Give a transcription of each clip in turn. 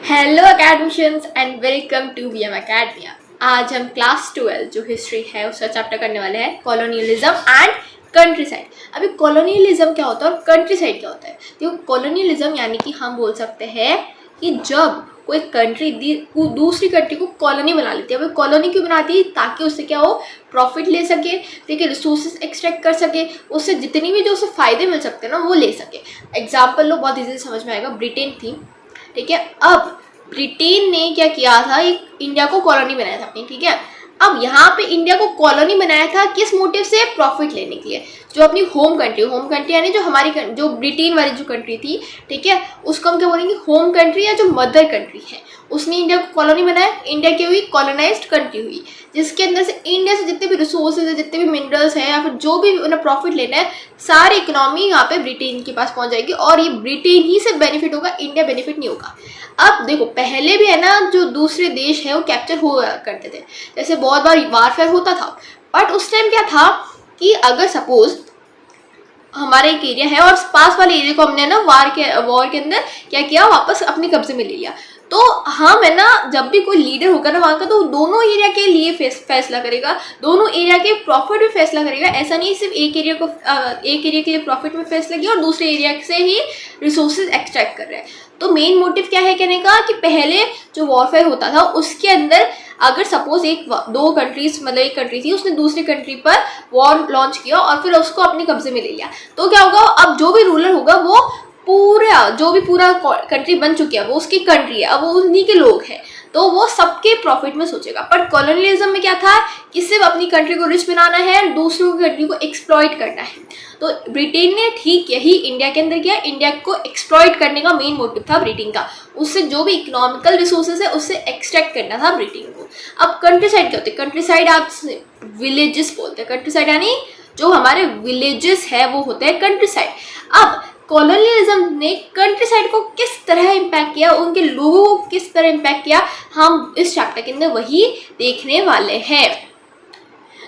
Hello academicians and welcome to BM academia. आज हम class 12 जो हिस्ट्री है उसका चैप्टर करने वाले हैं कॉलोनियलिज्म एंड कंट्री साइड। अभी कॉलोनियलिज्म क्या होता है और कंट्री साइड क्या होता है? देखो, कॉलोनियलिज्म यानी कि हम बोल सकते हैं कि जब कोई कंट्री दूसरी कंट्री को कॉलोनी बना लेती है। अब कॉलोनी क्यों बनाती है? ताकि उससे क्या हो, प्रॉफिट ले सके, ठीक है, रिसोर्सेज एक्सट्रैक्ट कर सके, उससे जितनी भी जो उसे फायदे मिल सकते हैं ना वो ले सके। एग्जाम्पल लो, बहुत इजीली समझ में आएगा। ब्रिटेन थी, ठीक है। अब ब्रिटेन ने क्या किया था, एक इंडिया को कॉलोनी बनाया था अपनी, ठीक है। अब यहाँ पे इंडिया को कॉलोनी बनाया था किस मोटिव से? प्रॉफिट लेने के लिए। जो अपनी होम कंट्री यानी जो हमारी जो ब्रिटेन वाली जो कंट्री थी, ठीक है, उसको हम क्या बोलेंगे? होम कंट्री या जो मदर कंट्री है, उसने इंडिया को कॉलोनी बनाया। इंडिया की हुई कॉलोनाइज्ड कंट्री हुई, जिसके अंदर से इंडिया से जितने भी रिसोर्सेज है, जितने भी मिनरल्स हैं या फिर जो भी उन्हें प्रॉफिट लेना है, सारी इकोनॉमी यहाँ पे ब्रिटेन के पास पहुंच जाएगी और ये ब्रिटेन ही से बेनिफिट होगा, इंडिया बेनिफिट नहीं होगा। अब देखो, पहले भी है ना, जो दूसरे देश है वो कैप्चर हो करते थे, जैसे बहुत बार वारफेयर होता था। बट उस टाइम क्या था कि अगर सपोज हमारा एक एरिया है और पास वाले एरिया को हमने ना वॉर के अंदर क्या किया, वापस अपने कब्जे में ले लिया, तो हम है ना, जब भी कोई लीडर होगा ना वहाँ का, तो दोनों एरिया के लिए फैसला करेगा, दोनों एरिया के प्रॉफिट में फैसला करेगा। ऐसा नहीं सिर्फ एक एरिया के लिए प्रॉफिट में फैसला किया और दूसरे एरिया से ही रिसोर्सेज एक्सट्रैक्ट कर रहे हैं। तो मेन मोटिव क्या है कहने का, कि पहले जो वॉरफेयर होता था उसके अंदर अगर सपोज एक कंट्री थी, उसने दूसरी कंट्री पर वॉर लॉन्च किया और फिर उसको अपने कब्जे में ले लिया, तो क्या होगा, अब जो भी रूलर होगा वो पूरा कंट्री बन चुकी है, वो उसकी कंट्री है, अब वो उन्हीं के लोग हैं, तो वो सबके प्रॉफिट में सोचेगा। पर कॉलोनियलिज्म में क्या था कि सिर्फ अपनी कंट्री को रिच बनाना है और दूसरों की कंट्री को एक्सप्लॉइट करना है। तो ब्रिटेन ने ठीक यही इंडिया के अंदर किया। इंडिया को एक्सप्लॉइट करने का मेन मोटिव था ब्रिटेन का, उससे जो भी इकोनॉमिकल रिसोर्सेज है उससे एक्सट्रैक्ट करना था ब्रिटेन को। अब कंट्री साइड क्या होते हैं? कंट्री साइड आप विलेजेस बोलते हैं। कंट्री साइड यानी जो हमारे विलेजेस है वो होते हैं कंट्री साइड। अब कॉलोनियलिज्म ने कंट्री साइड को किस तरह इम्पैक्ट किया, उनके लोगों को किस तरह इम्पैक्ट किया, हम इस चैप्टर के अंदर वही देखने वाले हैं।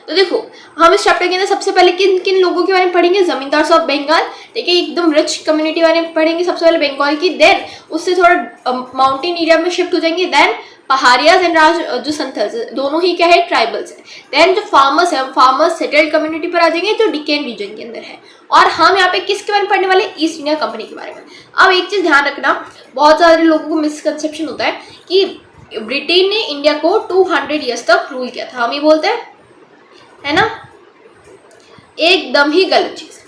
तो देखो, हम इस चैप्टर के अंदर सबसे पहले किन किन लोगों के बारे में पढ़ेंगे? जमींदार्स ऑफ बंगाल, ठीक है, एकदम रिच कम्युनिटी बारे में पढ़ेंगे सबसे पहले बंगाल की। देन उससे थोड़ा माउंटेन एरिया में शिफ्ट हो जाएंगे। देन पहाड़ियाज एंड जो संथल्स दोनों ही क्या है, ट्राइबल्स है। देन जो फार्मर्स है, फार्मर्स सेटल्ड कम्युनिटी पर आ जाएंगे जो डिकेन रीजन के अंदर है। और हम यहाँ पे किसके बारे में पढ़ने वाले? ईस्ट इंडिया कंपनी के बारे में। अब एक चीज ध्यान रखना, बहुत सारे लोगों को मिसकंसेप्शन होता है कि ब्रिटेन ने इंडिया को 200 ईयर्स तक रूल किया था, हम ये बोलते हैं, है ना, एकदम ही गलत चीज।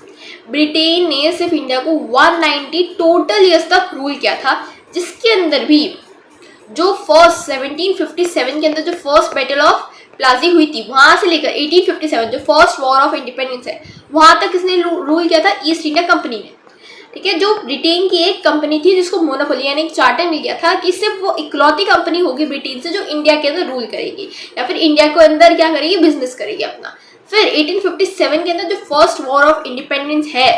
ब्रिटेन ने सिर्फ इंडिया को 190 टोटल ईयर्स तक रूल किया था, जिसके अंदर भी जो फर्स्ट 1757 के अंदर जो फर्स्ट बैटल ऑफ प्लाजी हुई थी, वहां से लेकर 1857 जो फर्स्ट वॉर ऑफ इंडिपेंडेंस है, वहां तक किसने रूल किया था? ईस्ट इंडिया कंपनी ने, ठीक है। जो ब्रिटेन की एक कंपनी थी जिसको मोनोपोली यानी एक चार्टर मिल गया था कि सिर्फ वो इकलौती कंपनी होगी ब्रिटेन से जो इंडिया के अंदर रूल करेगी या फिर इंडिया को अंदर क्या करेगी, बिजनेस करेगी अपना। फिर 1857 के अंदर जो फर्स्ट वॉर ऑफ इंडिपेंडेंस है,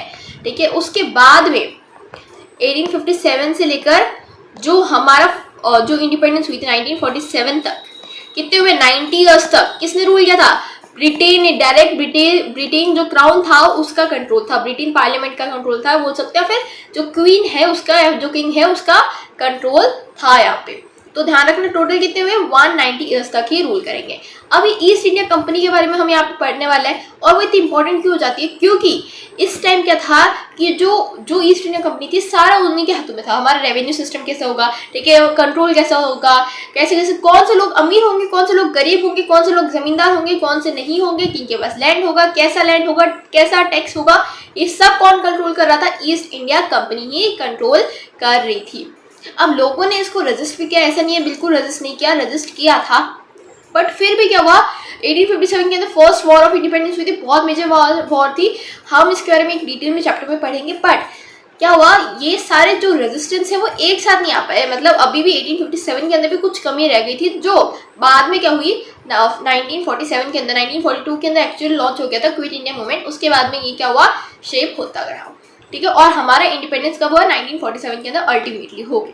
ठीक है, उसके बाद में 1857 से लेकर जो हमारा जो इंडिपेंडेंस हुई थी 1947 तक, कितने हुए? 90 ईयर्स तक किसने रूल किया था? ब्रिटेन ने। डायरेक्ट ब्रिटेन जो क्राउन था उसका कंट्रोल था, ब्रिटेन पार्लियामेंट का कंट्रोल था, बोल सकते हैं। फिर जो क्वीन है उसका, जो किंग है उसका कंट्रोल था यहाँ पे। तो ध्यान रखना, टोटल कितने हुए? 190 ईयर्स तक ही रूल करेंगे। अभी ईस्ट इंडिया कंपनी के बारे में हम यहाँ पे पढ़ने वाले हैं। और वो इतनी इंपॉर्टेंट क्यों हो जाती है? क्योंकि इस टाइम क्या था कि जो ईस्ट इंडिया कंपनी थी सारा उन्हीं के हाथों में था। हमारा रेवेन्यू सिस्टम कैसा होगा, ठीक है, कंट्रोल कैसा होगा, कैसे कौन से लोग अमीर होंगे, कौन से लोग गरीब होंगे, कौन से लोग जमींदार होंगे, कौन से नहीं होंगे, किनके पास लैंड होगा, कैसा लैंड होगा, कैसा टैक्स होगा, ये सब कौन कंट्रोल कर रहा था? ईस्ट इंडिया कंपनी ही कंट्रोल कर रही थी। अब लोगों ने इसको रजिस्ट भी किया, ऐसा नहीं है बिल्कुल रजिस्ट नहीं किया, रजिस्ट किया था। बट फिर भी क्या हुआ, 1857 के अंदर फर्स्ट वॉर ऑफ इंडिपेंडेंस हुई थी, बहुत मेजर वॉर थी। हम इसके बारे में एक डिटेल में चैप्टर में पढ़ेंगे। बट क्या हुआ, ये सारे जो रेजिस्टेंस है वो एक साथ नहीं आ पाए, मतलब अभी भी 1857 के अंदर भी कुछ कमी रह गई थी, जो बाद में क्या हुई 1947 के अंदर, 1942 के अंदर एक्चुअली लॉन्च हो गया था क्विट इंडिया मूवमेंट। उसके बाद में ये क्या हुआ, शेप होता गया, ठीक है। और हमारा इंडिपेंडेंस कब हुआ? 1947 के अंदर अल्टीमेटली हो गई।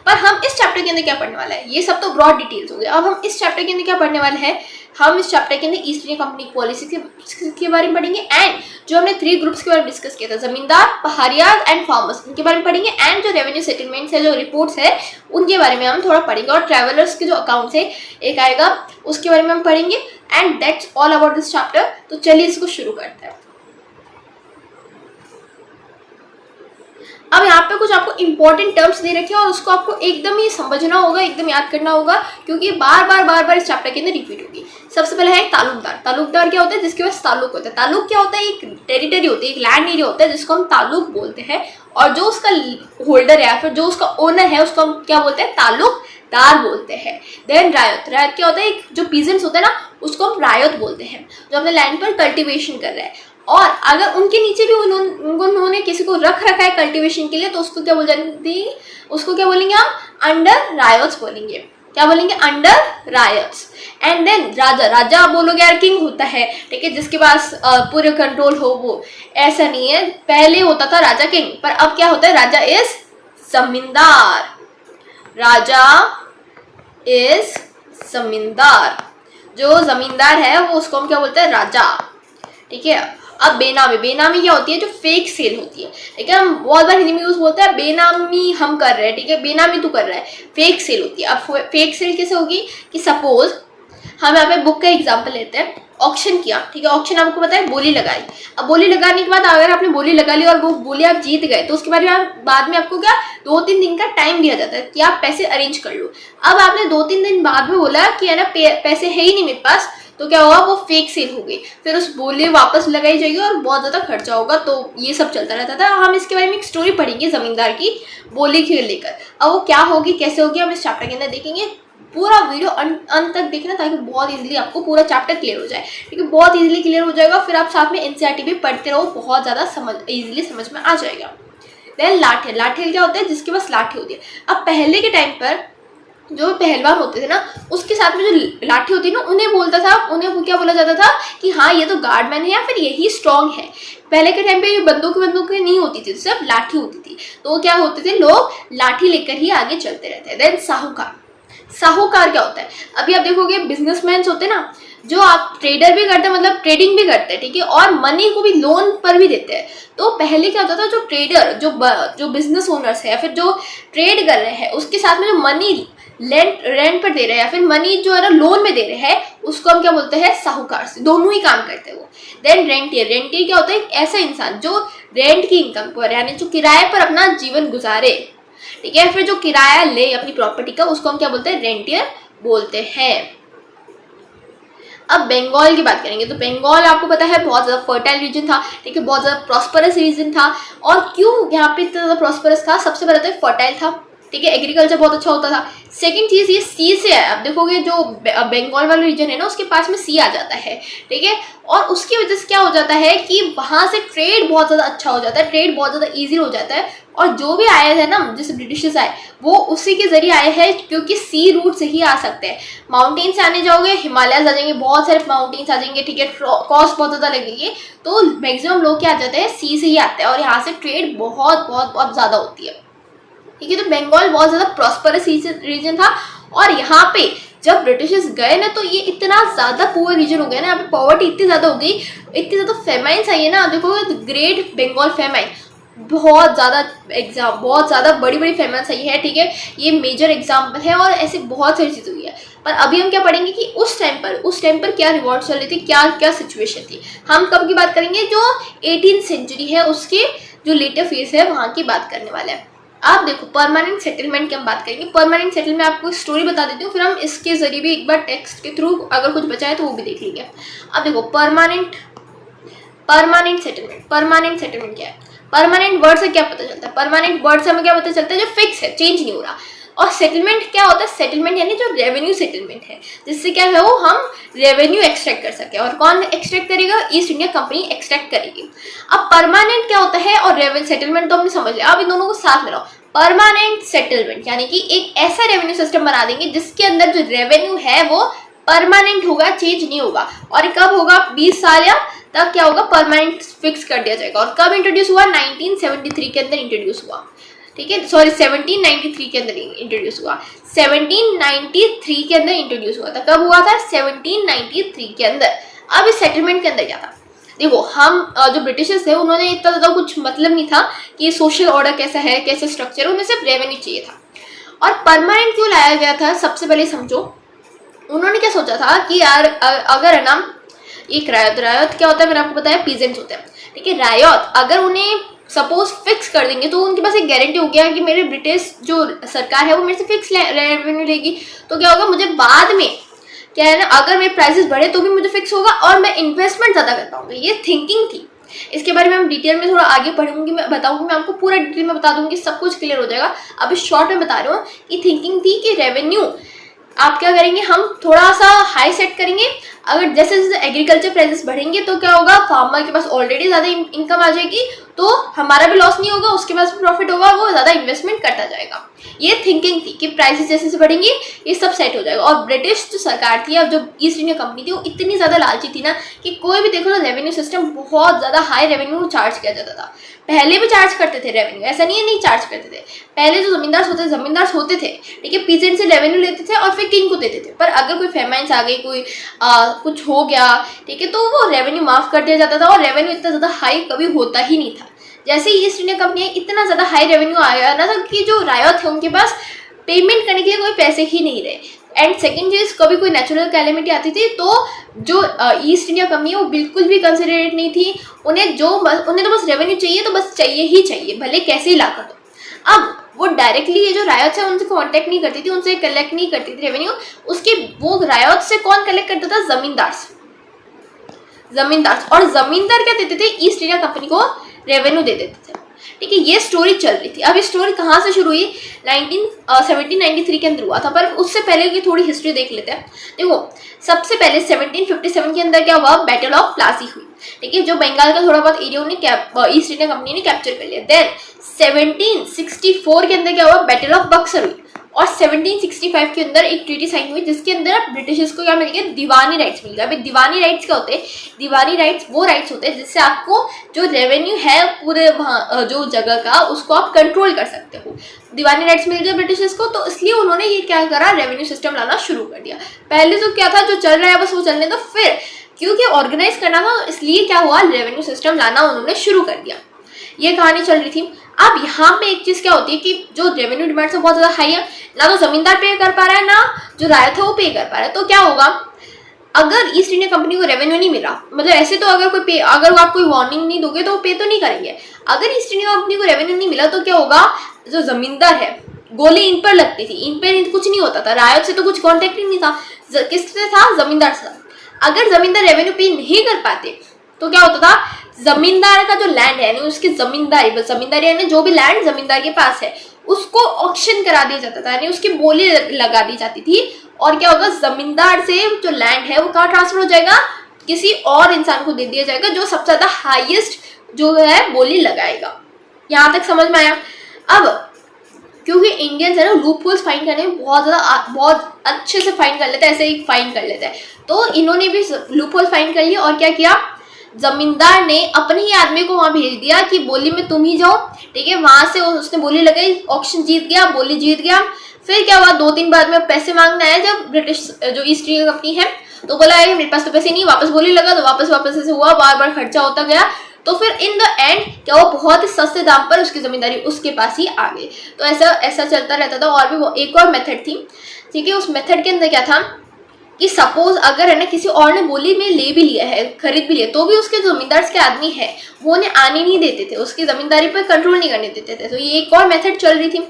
पर हम इस चैप्टर के अंदर क्या पढ़ने वाला है, ये सब तो ब्रॉड डिटेल्स हो गए। अब हम इस चैप्टर के अंदर क्या पढ़ने वाले हैं हम इस चैप्टर के अंदर ईस्ट इंडिया कंपनी पॉलिसी के बारे में पढ़ेंगे एंड जो हमने 3 ग्रुप्स के बारे में डिस्कस किया था, जमींदार, पहाड़िया एंड फार्मर्स, उनके बारे में पढ़ेंगे एंड जो रेवेन्यू सेटलमेंट्स है, जो रिपोर्ट्स है, उनके बारे में हम थोड़ा पढ़ेंगे और ट्रैवलर्स के जो अकाउंट्स है एक आएगा उसके बारे में हम पढ़ेंगे and that's all about this chapter. तो चलिए इसको शुरू करते हैं। अब यहाँ पे कुछ आपको इंपॉर्टेंट टर्म्स दे रखे हैं और उसको आपको एकदम ही समझना होगा, एकदम याद करना होगा, क्योंकि बार बार इस चैप्टर के अंदर रिपीट होगी। सबसे पहले है तालुकदार। तालुकदार क्या होता है? जिसके पास ताल्लुक होता है। ताल्लुक क्या होता है? एक टेरिटरी होती है, एक लैंड एरिया होता है जिसको हम ताल्लुक बोलते हैं, और जो उसका होल्डर है या फिर जो उसका ओनर है उसको हम क्या बोलते हैं? ताल्लुकदार बोलते हैं। देन रायत। रायत क्या होता है? एक जो पीजेंट्स होते हैं ना उसको हम रायत बोलते हैं, जो अपने लैंड पर कल्टिवेशन कर रहे हैं, और अगर उनके नीचे भी उन्होंने किसी को रखा है कल्टीवेशन के लिए तो उसको क्या बोल जाती? उसको क्या बोलेंगे हम? अंडर रायट्स बोलेंगे। क्या बोलेंगे? Under rights. एंड देन राजा। राजा बोलोगे यार किंग होता है, ठीक है, जिसके पास पूरे कंट्रोल हो, वो ऐसा नहीं है। पहले होता था राजा किंग, पर अब क्या होता है? राजा इज जमींदार। राजा इज जमींदार। जो जमींदार है वो उसको हम क्या बोलते हैं? राजा। ठीक है। अब बेनामी। बेनामी क्या होती है? जो फेक सेल होती है, ठीक है। हम बहुत बार हिंदी में यूज बोलते हैं बेनामी हम कर रहे हैं, ठीक है, बेनामी तू कर रहा है, फेक सेल होती है। अब फेक सेल कैसे होगी? कि सपोज हम यहाँ पे बुक का एग्जांपल लेते हैं, ऑक्शन किया, ठीक है, ऑक्शन आपको पता है बोली लगाई। अब बोली लगाने के बाद अगर आपने बोली लगा ली और वो बोली आप जीत गए तो उसके बाद में आपको क्या 2-3 दिन का टाइम दिया जाता है कि आप पैसे अरेंज कर लो। अब आपने 2-3 दिन बाद में बोला कि है ना पैसे है ही नहीं मेरे पास, तो क्या होगा? वो फेक सेल हो गई, फिर उस बोली वापस लगाई जाएगी और बहुत ज़्यादा खर्चा होगा। तो ये सब चलता रहता था। हम इसके बारे में एक स्टोरी पढ़ेंगे जमींदार की बोली के लेकर। अब वो क्या होगी, कैसे होगी, हम इस चैप्टर के अंदर देखेंगे। पूरा वीडियो अंत तक देखना ताकि बहुत इजीली आपको पूरा चैप्टर क्लियर हो जाए, ठीक है, बहुत इजीली क्लियर हो जाएगा। फिर आप साथ में एनसीईआरटी भी पढ़ते रहो, बहुत ज़्यादा इजीली समझ में आ जाएगा। देन लाठेल। लाठेल क्या होता है? जिसके पास लाठी होती है। अब पहले के टाइम पर जो पहलवान होते थे ना उसके साथ में जो लाठी होती है ना उन्हें उन्हें क्या बोला जाता था कि हाँ ये तो गार्डमैन है या फिर यही स्ट्रॉन्ग है। पहले के टाइम पे ये बंदूकें नहीं होती थी, सिर्फ लाठी होती थी। तो क्या होते थे? लोग लाठी लेकर ही आगे चलते रहते हैं। देन साहूकार। साहूकार क्या होता है? अभी आप देखोगे बिजनेसमैन होते हैं ना, जो आप ट्रेडर भी करते हैं, मतलब ट्रेडिंग भी करते हैं, ठीक है, और मनी को भी लोन पर भी देते हैं। तो पहले क्या होता था? जो ट्रेडर, जो बिजनेस ओनर्स है या फिर जो ट्रेड कर रहे हैं उसके साथ में जो मनी रेंट पर दे रहे हैं या फिर मनी जो है ना लोन में दे रहे हैं उसको हम क्या बोलते हैं? साहूकार। से दोनों ही काम करते हैं वो। देन रेंटियर। रेंटियर क्या होता है? एक ऐसा इंसान जो रेंट की इनकम पर यानी जो किराए पर अपना जीवन गुजारे, ठीक है, फिर जो किराया ले अपनी प्रॉपर्टी का उसको हम क्या बोलते हैं? रेंटियर बोलते हैं। अब बंगाल की बात करेंगे तो बंगाल आपको पता है बहुत ज़्यादा फर्टाइल रीजन था, ठीक है, बहुत ज़्यादा प्रॉस्परस रीजन था। और क्यों यहाँ पे इतना ज़्यादा प्रॉस्परस था? सबसे पहले तो फर्टाइल था, ठीक है, एग्रीकल्चर बहुत अच्छा होता था। सेकंड चीज़ ये सी से है। अब देखोगे जो बंगाल वाला रीजन है ना उसके पास में सी आ जाता है, ठीक है, और उसकी वजह से क्या हो जाता है कि वहाँ से ट्रेड बहुत ज़्यादा अच्छा हो जाता है, ट्रेड बहुत ज़्यादा ईजी हो जाता है। और जो भी आए हैं ना, जैसे ब्रिटिशर्स आए वो उसी के जरिए आए हैं क्योंकि सी रूट से ही आ सकते हैं। माउंटेन से आने जाओगे हिमालयाज आ जाएंगे, बहुत सारे माउंटेन्स आ जाएंगे, ठीक है, कॉस्ट बहुत ज़्यादा लगेगी। तो मैक्सिमम लोग क्या आ जाते हैं? सी से ही आते हैं और यहाँ से ट्रेड बहुत बहुत बहुत ज़्यादा होती है, ठीक है। तो बंगाल बहुत ज़्यादा प्रॉस्परस रीजन था। और यहाँ पे जब ब्रिटिशर्स गए ना तो ये इतना ज़्यादा पुअर रीजन हो गया ना, यहाँ पे पॉवर्टी इतनी ज़्यादा हो गई, इतनी ज़्यादा फेमाइन्स आई है ना। देखोगे ग्रेट बंगाल फेमाइन, बहुत ज़्यादा बड़ी बड़ी फेमाइन्स आई है, ठीक है, ये मेजर एग्जाम्पल है। और ऐसे बहुत सारी चीज़ें हुई है। पर अभी हम क्या पढ़ेंगे कि उस टाइम पर क्या रिवॉल्ट चल रही थी, क्या सिचुएशन थी। हम कब की बात करेंगे? जो 18th सेंचुरी है उसके जो लेटर फेज है वहाँ की बात करने वाले हैं। आप देखो परमानेंट सेटलमेंट की हम बात करेंगे। परमानेंट सेटलमेंट आपको स्टोरी बता देती हूँ, फिर हम इसके जरिए भी एक बार टेक्स्ट के थ्रू अगर कुछ बचा है तो वो भी देख लेंगे। अब देखो परमानेंट सेटलमेंट क्या है? परमानेंट वर्ड से क्या पता चलता है? परमानेंट वर्ड से हमें क्या पता चलता है? जो फिक्स है, चेंज नहीं हो रहा। और सेटलमेंट क्या होता है? सेटलमेंट यानी जो रेवेन्यू सेटलमेंट है, जिससे क्या है वो हम रेवेन्यू एक्सट्रैक्ट कर सके। और कौन एक्सट्रैक्ट करेगा? ईस्ट इंडिया कंपनी एक्सट्रैक्ट करेगी। अब परमानेंट क्या होता है और रेवेन्यू सेटलमेंट तो हमने समझ लिया। अब इन दोनों को साथ मिलाओ। परमानेंट सेटलमेंट यानी कि एक ऐसा रेवेन्यू सिस्टम बना देंगे जिसके अंदर जो रेवेन्यू है वो परमानेंट होगा, चेंज नहीं होगा। और कब होगा? 20 साल या तक क्या होगा? परमानेंट फिक्स कर दिया जाएगा। और कब इंट्रोड्यूस हुआ? 1973 के अंदर इंट्रोड्यूस हुआ। ठीक है, सॉरी 1793 के अंदर इंट्रोड्यूस हुआ, 1793 के अंदर इंट्रोड्यूस हुआ था। कब हुआ था? 1793 के अंदर। अब इस सेटलमेंट के अंदर क्या था? देखो, हम जो ब्रिटिशर्स थे उन्होंने इतना ज़्यादा कुछ मतलब नहीं था कि सोशल ऑर्डर कैसा है, कैसे स्ट्रक्चर है, उन्हें सिर्फ रेवेन्यू चाहिए था। और परमानेंट क्यों लाया गया था, सबसे पहले समझो। उन्होंने क्या सोचा था कि यार अगर है ना, एक रायत क्या होता है, मैंने आपको बताया पीजेंट्स होते हैं, ठीक है। रायत अगर उन्हें सपोज फिक्स कर देंगे तो उनके पास एक गारंटी हो गया कि मेरे ब्रिटिश जो सरकार है वो मेरे से फिक्स रेवेन्यू लेगी। तो क्या होगा, मुझे बाद में क्या है ना, अगर मेरे प्राइसेस बढ़े तो भी मुझे फिक्स होगा और मैं इन्वेस्टमेंट ज़्यादा कर पाऊंगी। ये थिंकिंग थी। इसके बारे में हम डिटेल में थोड़ा आगे पढ़ूंगी, मैं बताऊंगी, मैं आपको पूरा डिटेल में बता दूंगी, सब कुछ क्लियर हो जाएगा। अभी शॉर्ट में बता रही हूँ कि थिंकिंग थी कि रेवेन्यू आप क्या करेंगे, हम थोड़ा सा हाई सेट करेंगे। अगर जैसे जैसे एग्रीकल्चर प्राइसेस बढ़ेंगे तो क्या होगा, फार्मर के पास ऑलरेडी ज़्यादा इनकम आ जाएगी, तो हमारा भी लॉस नहीं होगा, उसके पास भी प्रॉफिट होगा, वो ज़्यादा इन्वेस्टमेंट करता जाएगा। ये थिंकिंग थी कि प्राइसेस जैसे जैसे बढ़ेंगे ये सब सेट हो जाएगा। और ब्रिटिश जो सरकार थी, अब जो ईस्ट इंडिया कंपनी थी, वो इतनी ज़्यादा लालची थी ना कि कोई भी देखो तो रेवेन्यू सिस्टम बहुत ज़्यादा हाई रेवेन्यू चार्ज किया जाता था। पहले भी चार्ज करते थे रेवेन्यू, ऐसा नहीं है नहीं चार्ज करते थे। पहले जो जमींदार होते थे, ठीक है, पीजेंट से रेवेन्यू लेते थे और फिर किंग को देते थे। पर अगर कोई फेमाइन्स आ गई, कोई कुछ हो गया, ठीक है, तो वो रेवेन्यू माफ़ कर दिया जाता था और रेवेन्यू इतना ज़्यादा हाई कभी होता ही नहीं था। जैसे ही ईस्ट इंडिया कंपनी इतना ज़्यादा हाई रेवेन्यू आया ना, था कि जो रायत है उनके पास पेमेंट करने के लिए कोई पैसे ही नहीं रहे। एंड सेकेंड चीज़, कभी कोई नेचुरल कैलेमिटी आती थी तो जो ईस्ट इंडिया कंपनी है वो बिल्कुल भी कंसिडरेट नहीं थी। उन्हें तो बस रेवेन्यू चाहिए, तो बस चाहिए ही चाहिए, भले कैसे ही ला कर दो। अब वो डायरेक्टली ये जो रायत है उनसे कांटेक्ट नहीं करती थी, उनसे कलेक्ट नहीं करती थी रेवेन्यू। उसके वो रायत से कौन कलेक्ट करता था? जमींदार। और जमींदार क्या देते थे? ईस्ट इंडिया कंपनी को रेवेन्यू दे देते थे, ठीक है। ये स्टोरी चल रही थी। अब ये स्टोरी कहाँ से शुरू हुई? 1793 के अंदर हुआ था, पर उससे पहले की थोड़ी हिस्ट्री देख लेते हैं। देखो, सबसे पहले 1757 के अंदर क्या हुआ? बैटल ऑफ प्लासी हुई, ठीक है, जो बंगाल का थोड़ा बहुत एरिया उन्हें ईस्ट इंडिया कंपनी ने कैप्चर कर लिया। देन 1764 के अंदर क्या हुआ? बैटल ऑफ बक्सर हुई। और 1765 के अंदर एक ट्रीटी साइन हुई जिसके अंदर ब्रिटिशर्स को क्या मिल गया? दीवानी राइट्स मिल गया। अभी दीवानी राइट्स क्या होते हैं? दीवानी राइट्स वो राइट्स होते हैं जिससे आपको जो रेवेन्यू है पूरे वहाँ जो जगह का, उसको आप कंट्रोल कर सकते हो। दीवानी राइट्स मिल गए ब्रिटिशर्स को, तो इसलिए उन्होंने ये क्या करा? रेवेन्यू सिस्टम लाना शुरू कर दिया। पहले तो क्या था, जो चल रहा है बस वो चलने दो, फिर क्योंकि ऑर्गेनाइज करना था इसलिए क्या हुआ? रेवेन्यू सिस्टम लाना उन्होंने शुरू कर दिया। ये कहानी चल रही थी। अब यहाँ पे एक चीज़ क्या होती है कि जो रेवेन्यू डिमांड्स है बहुत ज़्यादा हाई है, ना तो जमींदार पे कर पा रहा है, ना जो रायत है वो पे कर पा रहा है। तो क्या होगा, अगर ईस्ट इंडिया कंपनी को रेवेन्यू नहीं मिला, मतलब ऐसे तो अगर आप कोई वार्निंग नहीं दोगे तो वो पे तो नहीं करेंगे। अगर ईस्ट इंडिया कंपनी को रेवेन्यू नहीं मिला तो क्या होगा? जो जमींदार है, गोली इन पर लगती थी, इन पर कुछ नहीं होता था, रायत से तो कुछ कॉन्टेक्ट ही नहीं था, किससे था? जमींदार से। अगर जमींदार रेवेन्यू पे नहीं कर पाते तो क्या होता था? जमींदार का जो लैंड है, यानी उसकी जमींदारी यानी जो भी लैंड जमींदार के पास है उसको ऑक्शन करा दिया जाता था, यानी उसकी बोली लगा दी जाती थी। और क्या होगा? जमींदार से जो लैंड है वो कहाँ ट्रांसफर हो जाएगा? किसी और इंसान को दे दिया जाएगा जो सबसे ज्यादा हाईएस्ट जो है बोली लगाएगा। यहाँ तक समझ में आया? अब क्योंकि इंडियंस है ना, लूप होल्स फाइंड करने में बहुत अच्छे से फाइंड कर लेते हैं, ऐसे ही फाइंड कर लेते हैं। तो इन्होंने भी लूप होल फाइंड कर लिया और क्या किया? जमींदार ने अपने ही आदमी को वहां भेज दिया कि बोली में तुम ही जाओ, ठीक है। वहां से उसने बोली लगाई, ऑक्शन जीत गया, बोली जीत गया। फिर क्या हुआ? 2 दिन बाद में पैसे मांगने आया जब ब्रिटिश जो ईस्ट इंडिया कंपनी है, तो बोला मेरे पास तो पैसे नहीं, वापस बोली लगा, तो वापस ऐसे हुआ, बार बार खर्चा होता गया। तो फिर इन द एंड क्या हुआ? बहुत ही सस्ते दाम पर उसकी जमींदारी उसके पास ही आ गई। तो ऐसा चलता रहता था। और भी वो एक और मेथड थी, ठीक है। उस मेथड के अंदर क्या था कि सपोज अगर है ना किसी और ने बोली में ले भी लिया है, खरीद भी लिया, तो भी उसके जमींदार के आदमी है वो उन्हें आने नहीं देते थे, उसकी जमींदारी पर कंट्रोल नहीं करने देते थे। तो ये एक और मेथड चल रही थी,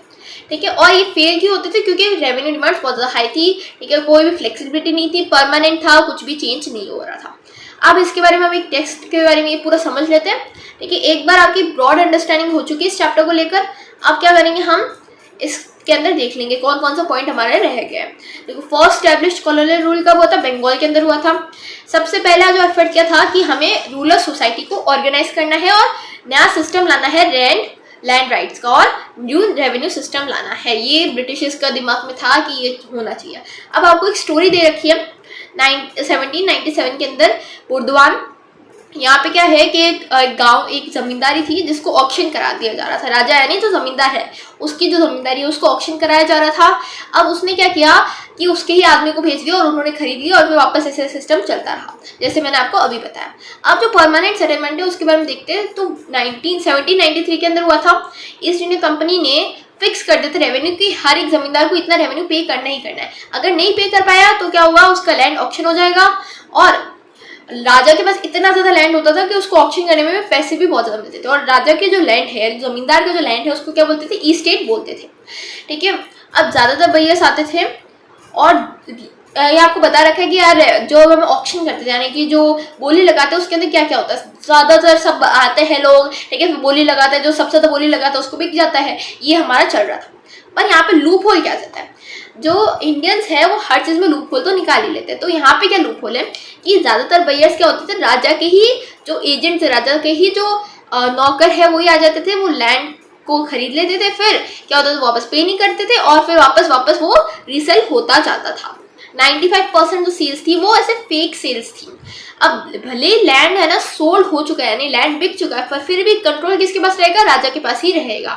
ठीक है। और ये फेल क्यों होते थे? क्योंकि रेवेन्यू डिमांड्स बहुत ज़्यादा हाई थी, ठीक है, कोई भी फ्लेक्सिबिलिटी नहीं थी, परमानेंट था, कुछ भी चेंज नहीं हो रहा था। अब इसके बारे में हम एक टेक्स्ट के बारे में ये पूरा समझ लेते हैं, ठीक है। एक बार आपकी ब्रॉड अंडरस्टैंडिंग हो चुकी है इस चैप्टर को लेकर, अब क्या करेंगे हम इसके अंदर देख लेंगे कौन कौन सा पॉइंट हमारे रह गए हैं। देखो, फर्स्ट स्टैब्लिश्ड कॉलोनियल रूल कब हुआ था? बंगाल के अंदर हुआ था। सबसे पहला जो एफर्ट क्या था कि हमें रूरल सोसाइटी को ऑर्गेनाइज करना है और नया सिस्टम लाना है लैंड राइट्स का, और न्यू रेवेन्यू सिस्टम लाना है। ये ब्रिटिशर्स का दिमाग में था कि ये होना चाहिए। अब आपको एक स्टोरी दे रखी है 1797 के अंदर बुर्दवान यहाँ पे क्या है कि एक गांव, एक जमींदारी थी जिसको ऑक्शन करा दिया जा रहा था। राजा यानी जो जमींदार है उसकी जो जमींदारी है उसको ऑक्शन कराया जा रहा था। अब उसने क्या किया कि उसके ही आदमी को भेज दिया और उन्होंने खरीद लिया और फिर वापस ऐसे सिस्टम चलता रहा, जैसे मैंने आपको अभी बताया। अब जो परमानेंट सेटलमेंट है उसके बारे में देखते हैं। तो 1793 के अंदर हुआ था। ईस्ट इंडिया कंपनी ने फिक्स कर देते रेवेन्यू कि हर एक जमींदार को इतना रेवेन्यू पे करना ही करना है। अगर नहीं पे कर पाया तो क्या हुआ, उसका लैंड ऑक्शन हो जाएगा। और राजा के पास इतना ज्यादा लैंड होता था कि उसको ऑक्शन करने में पैसे भी बहुत ज्यादा मिलते थे। और राजा के जो लैंड है, जमींदार का जो लैंड है, उसको क्या बोलते थे, ई स्टेट बोलते थे। ठीक है। अब ज्यादातर भैया आते थे और ये आपको बता रखा है कि यार जो हम ऑक्शन करते थे यानी कि जो बोली लगाते हैं उसके अंदर क्या क्या होता है। ज्यादातर सब आते हैं लोग, ठीक है, बोली लगाते हैं, जो सबसे ज्यादा बोली लगाता है उसको बिक जाता है। ये हमारा चल रहा था। पर यहाँ पे लूप होल क्या जाता है, जो इंडियंस है वो हर चीज में लूप होल तो निकाल ही लेते हैं। तो यहाँ पे क्या लूप होल है कि ज्यादातर बायर्स क्या होते थे, राजा के ही जो एजेंट थे, राजा के ही जो नौकर है वही आ जाते थे, वो लैंड को खरीद लेते थे। फिर क्या होता था, वापस पे नहीं करते थे और फिर वापस वो रीसेल होता जाता था। 95% जो सेल्स थी वो ऐसे फेक सेल्स थी। अब भले लैंड है ना सोल्ड हो चुका है, यानी लैंड बिक चुका है, पर फिर भी कंट्रोल किसके पास रहेगा, राजा के पास ही रहेगा।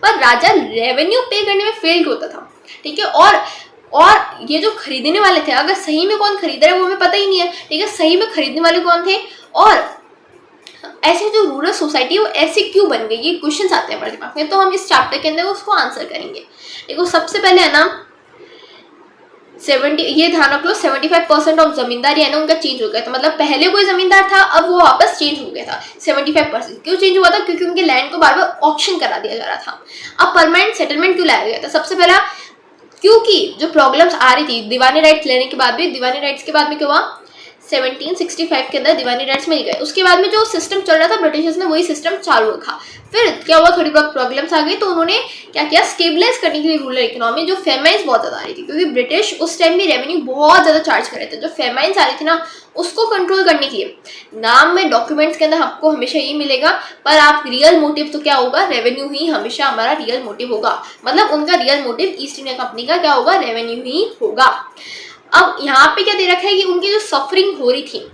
पर राजा रेवेन्यू पे करने में फेल होता था। ठीक है। और ये जो खरीदने वाले थे, अगर सही में कौन खरीद रहा है वो हमें पता ही नहीं है। ठीक है। सही में खरीदने वाले कौन थे और ऐसे जो रूरल सोसाइटी है वो ऐसे क्यों बन गई, ये क्वेश्चंस आते हैं हमारे दिमाग में। तो हम इस चैप्टर के अंदर उसको आंसर करेंगे। देखो सबसे पहले है ना 70, ये ध्यान रख लो, 75% ऑफ जमींदारी है ना उनका चेंज हो गया था। मतलब पहले कोई जमींदार था, अब वो वापस चेंज हो गया था। 75% क्यों चेंज हुआ था, क्योंकि उनके लैंड को बार बार ऑक्शन करा दिया जा रहा था। अब परमानेंट सेटलमेंट क्यों लाया गया था, सबसे पहला क्योंकि जो प्रॉब्लम्स आ रही थी दीवानी राइट्स लेने के बाद भी, दीवानी राइट्स के बाद में क्या हुआ, 1765 के अंदर दीवानी राइट्स मिल गए। उसके बाद में जो सिस्टम चल रहा था ब्रिटिशर्स ने वही सिस्टम चालू रखा। फिर क्या हुआ, थोड़ी बहुत प्रॉब्लम्स आ गई तो उन्होंने क्या किया, स्टेबलाइज करने के लिए रूरल इकोनॉमी, जो फेमाइंस बहुत ज़्यादा आ रही थी, क्योंकि ब्रिटिश उस टाइम भी रेवेन्यू बहुत ज़्यादा चार्ज कर रहे थे। जो फेमाइंस आ रही थी ना उसको कंट्रोल करने के लिए, नाम में डॉक्यूमेंट्स के अंदर आपको हमेशा ये मिलेगा, पर आप रियल मोटिव तो क्या होगा, रेवेन्यू ही हमेशा हमारा रियल मोटिव होगा। मतलब उनका real motive east India company का क्या होगा, रेवेन्यू ही होगा। अब यहाँ पे क्या दे रखा है कि उनकी जो सफरिंग हो रही थी,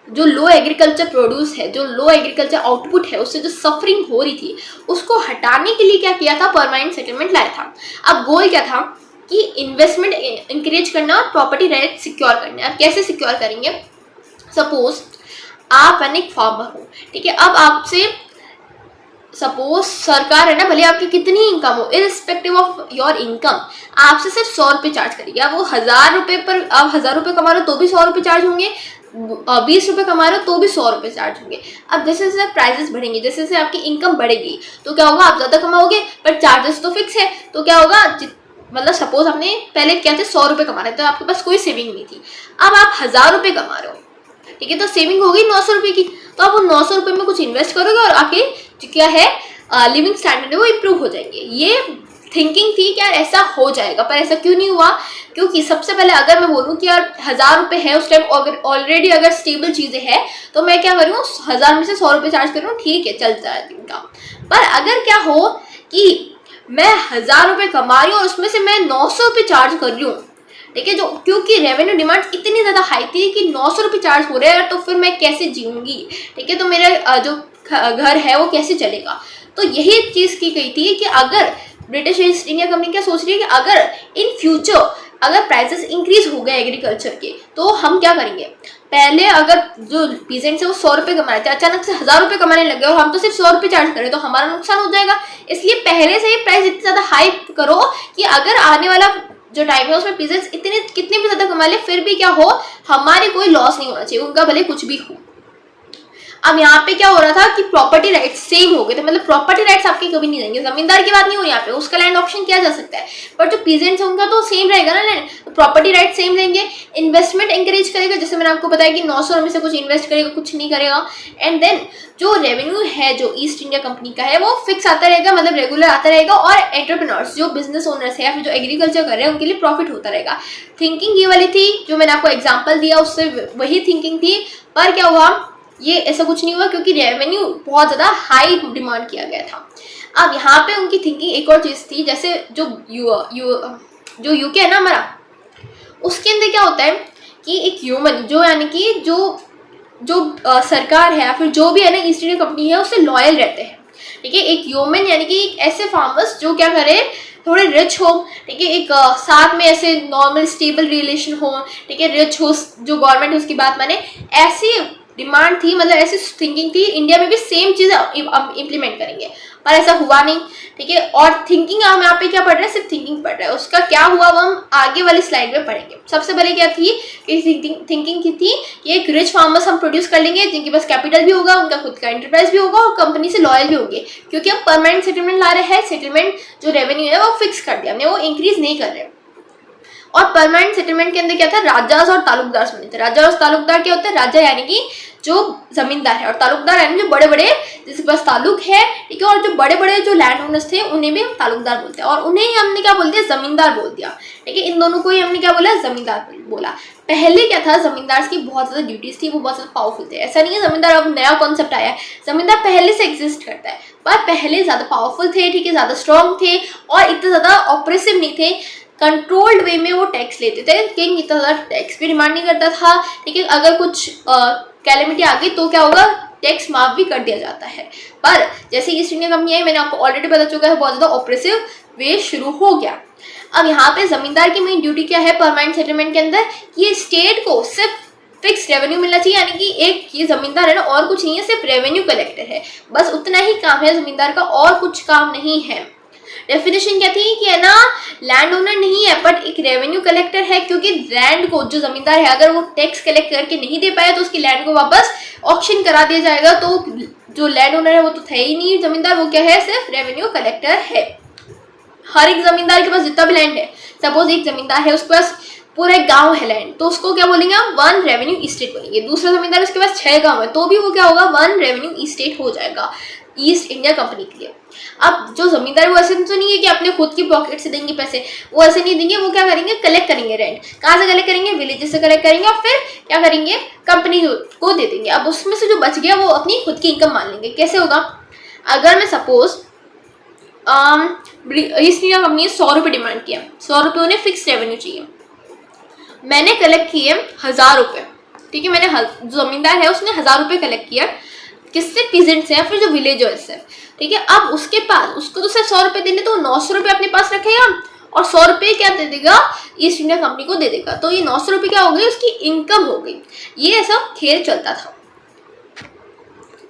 जो लो एग्रीकल्चर प्रोड्यूस है, जो लो एग्रीकल्चर आउटपुट है, उससे जो सफरिंग हो रही थी उसको हटाने के लिए क्या किया था, परमानेंट सेटलमेंट लाया था। अब गोल क्या था कि इन्वेस्टमेंट इंकरेज करना और प्रॉपर्टी राइट सिक्योर करना। अब कैसे सिक्योर करेंगे, सपोज आप एक फार्मर हो, ठीक है, अब आपसे सपोज सरकार है ना, भले आपकी कितनी इनकम हो, इरिस्पेक्टिव ऑफ योर इनकम, आपसे सिर्फ 100 रुपये चार्ज करेगी। अब वो 1000 रुपये पर आप 1000 रुपये कमा रहे हो तो भी 100 रुपये चार्ज होंगे, 20 रुपये कमा रहे हो तो भी 100 रुपये चार्ज होंगे। अब जैसे जैसे प्राइसेस बढ़ेंगे, जैसे जैसे आपकी इनकम बढ़ेगी तो क्या होगा, आप ज़्यादा कमाओगे, पर चार्जेस तो फिक्स है। तो क्या होगा, मतलब सपोज आपने पहले क्या थे 100 रुपये कमा रहे थे तो आपके पास कोई सेविंग नहीं थी। अब आप 1000 रुपये कमा रहे हो, ठीक है, तो सेविंग होगी 900 रुपये की। तो आप वो 900 रुपये में कुछ इन्वेस्ट करोगे और आके क्या है लिविंग स्टैंडर्ड है वो इम्प्रूव हो जाएंगे। ये थिंकिंग थी कि यार ऐसा हो जाएगा, पर ऐसा क्यों नहीं हुआ, क्योंकि सबसे पहले अगर मैं बोलूँ कि यार 1000 रुपये है उस टाइम, ऑलरेडी अगर स्टेबल चीज़ें हैं तो मैं क्या करूँ, 1000 में से 100 रुपये चार्ज करूँ, ठीक है, चल जाए दिन का। पर अगर क्या हो कि मैं 1000 रुपये कमा रही हूँ और उसमें से मैं 900 रुपये चार्ज कर रही हूँ, ठीक है, जो क्योंकि रेवेन्यू डिमांड इतनी ज़्यादा हाई थी कि 900 रुपये चार्ज हो रहे हैं, तो फिर मैं कैसे जीऊँगी, ठीक है, तो मेरा जो घर है वो कैसे चलेगा। तो यही चीज़ की गई थी कि अगर ब्रिटिश ईस्ट इंडिया कंपनी क्या सोच रही है कि अगर इन फ्यूचर अगर प्राइसेस इंक्रीज हो गए एग्रीकल्चर के तो हम क्या करेंगे, पहले अगर जो पीजेंट्स है वो 100 रुपये कमा रहे थे, अचानक से 1000 रुपये कमाने लग गए और हम तो सिर्फ 100 रुपये चार्ज करें तो हमारा नुकसान हो जाएगा। इसलिए पहले से ही प्राइस इतनी ज़्यादा हाई करो कि अगर आने वाला जो टाइम है उसमें पीजेंट्स इतने कितने भी ज़्यादा कमा ले फिर भी क्या हो, हमारे कोई लॉस नहीं होना चाहिए, उनका भले कुछ भी हो। अब यहाँ पे क्या हो रहा था कि प्रॉपर्टी राइट्स सेम हो गए थे, मतलब प्रॉपर्टी राइट्स आपके कभी नहीं देंगे, जमींदार की बात नहीं हो रही यहाँ पे, उसका लैंड ऑप्शन किया जा सकता है, पर जो पीजेंट्स है उनका तो सेम रहेगा ना लैंड, तो प्रॉपर्टी राइट सेम रहेंगे। इन्वेस्टमेंट इंकरेज करेगा, जैसे मैंने आपको बताया कि 900 में से कुछ इन्वेस्ट करेगा, कुछ नहीं करेगा। एंड देन जो रेवेन्यू है जो ईस्ट इंडिया कंपनी का है वो फिक्स आता रहेगा, मतलब रेगुलर आता रहेगा, और एंटरप्रेन्योर्स जो बिजनेस ओनर्स है या फिर जो एग्रीकल्चर कर रहे हैं उनके लिए प्रॉफिट होता रहेगा। थिंकिंग ये वाली थी, जो मैंने आपको एग्जाम्पल दिया उससे वही थिंकिंग थी, पर क्या हुआ, ये ऐसा कुछ नहीं हुआ क्योंकि रेवेन्यू बहुत ज़्यादा हाई डिमांड किया गया था। अब यहाँ पे उनकी थिंकिंग एक और चीज़ थी, जैसे जो यूके है ना हमारा, उसके अंदर क्या होता है कि एक ह्यूमन जो यानी कि जो जो सरकार है या फिर जो भी है ना ईस्ट इंडिया कंपनी है उससे लॉयल रहते हैं। ठीक है, एक ह्यूमन यानी कि एक ऐसे फार्मर्स जो क्या करे, थोड़े रिच हो, ठीक है, एक साथ में ऐसे नॉर्मल स्टेबल रिलेशन हो, ठीक है, रिच हो, जो गवर्नमेंट है उसकी बात माने, ऐसी डिमांड थी, मतलब ऐसी थिंकिंग थी इंडिया में भी सेम चीज़ इम्प्लीमेंट करेंगे, पर ऐसा हुआ नहीं। ठीक है, और थिंकिंग हम यहाँ पे क्या पढ़ रहे हैं, सिर्फ थिंकिंग पढ़ रहे हैं, उसका क्या हुआ वो हम आगे वाली स्लाइड में पढ़ेंगे। सबसे पहले क्या थी कि थिंकिंग की थी कि एक रिच फार्मर्स हम प्रोड्यूस कर लेंगे जिनके पास कैपिटल भी होगा, उनका खुद का एंटरप्राइज भी होगा और कंपनी से लॉयल भी होंगे, क्योंकि हम परमानेंट सेटलमेंट ला रहे हैं, सेटलमेंट जो रेवेन्यू है वो फिक्स कर दिया हमने, वो इंक्रीज नहीं कर रहे। और परमानेंट सेटलमेंट के अंदर क्या था, राजास और तालुकदार बने थे। राजा और तालुकदार क्या होता है, राजा यानी कि जो जमींदार है और तालुकदार यानी जो बड़े बड़े जिसके पास तालुक है, ठीक है, और जो बड़े बड़े जो लैंड ओनर्स थे उन्हें भी हम तालुकदार बोलते हैं, और उन्हें ही हमने क्या बोल दिया, जमींदार बोल दिया। ठीक है, इन दोनों को ही हमने क्या बोला, जमींदार बोला। पहले क्या था, जमींदार की बहुत ज़्यादा ड्यूटीज थी, वो बहुत ज़्यादा पावरफुल थे। ऐसा नहीं है जमींदार अब नया कॉन्सेप्ट आया है, जमींदार पहले से एग्जिस्ट करता है, पर पहले ज़्यादा पावरफुल थे, ठीक है, ज़्यादा स्ट्रॉन्ग थे और इतना ज़्यादा ऑपरेसिव नहीं थे। कंट्रोल्ड वे में वो टैक्स लेते थे, किंग इतना ज़्यादा टैक्स भी डिमांड नहीं करता था। ठीक है, अगर कुछ कैलेमिटी आ गई तो क्या होगा, टैक्स माफ भी कर दिया जाता है। पर जैसे ईस्ट इंडिया कंपनी आई, मैंने आपको ऑलरेडी बता चुका है, बहुत ज़्यादा ऑपरेसिव वे शुरू हो गया। अब यहाँ पे जमींदार की मेन ड्यूटी क्या है परमानेंट सेटलमेंट के अंदर, ये स्टेट को सिर्फ फिक्स रेवेन्यू मिलना चाहिए, यानी कि एक ये जमींदार है ना, और कुछ नहीं है, सिर्फ रेवेन्यू कलेक्टर है, बस उतना ही काम है जमींदार का, और कुछ काम नहीं है। डेफिनेशन क्या थी कि है ना, लैंड ओनर नहीं है बट एक रेवेन्यू कलेक्टर है, क्योंकि लैंड को जो जमींदार है अगर वो टैक्स कलेक्ट करके नहीं दे पाया तो उसकी लैंड को वापस ऑक्शन करा दिया जाएगा। तो जो लैंड ओनर है वो तो थे ही नहीं जमींदार, वो क्या है, सिर्फ रेवेन्यू कलेक्टर है। हर एक जमींदार के पास जितना भी लैंड है, सपोज एक जमींदार है उसके पास पूरा एक गांव है लैंड, तो उसको क्या बोलेंगे हम, 1 रेवेन्यू स्टेट बोलेंगे। दूसरा जमींदार उसके पास 6 गांव है, तो भी वो क्या होगा, 1 रेवेन्यू स्टेट हो जाएगा ईस्ट इंडिया कंपनी के लिए। अब जो जमींदार वो ऐसे तो नहीं है कि अपने खुद की पॉकेट से देंगे पैसे, वो ऐसे नहीं देंगे, वो क्या करेंगे, कलेक्ट करेंगे रेंट। कहाँ से कलेक्ट करेंगे, विलेजेस से कलेक्ट करेंगे, और फिर क्या करेंगे, कंपनी को दे देंगे। अब उसमें से जो बच गया वो अपनी खुद की इनकम मान लेंगे। कैसे होगा, अगर मैं सपोज ईस्ट इंडिया कंपनी ने 100 रुपये डिमांड किया, 100 रुपये उन्हें फिक्स रेवेन्यू चाहिए, मैंने कलेक्ट किए 1000 रुपये। ठीक है, मैंने जो जमींदार है उसने 1000 रुपये कलेक्ट किया, किससे, पीजेंट से या फिर जो विलेजर्स से। ठीक है, अब उसके पास उसको तो सिर्फ 100 रुपये देने, तो 900 रुपये अपने पास रखेगा और 100 रुपये क्या दे देगा, ईस्ट इंडिया कंपनी को दे देगा। तो ये 900 रुपये क्या हो गई, उसकी इनकम हो गई। ये ऐसा खेल चलता था।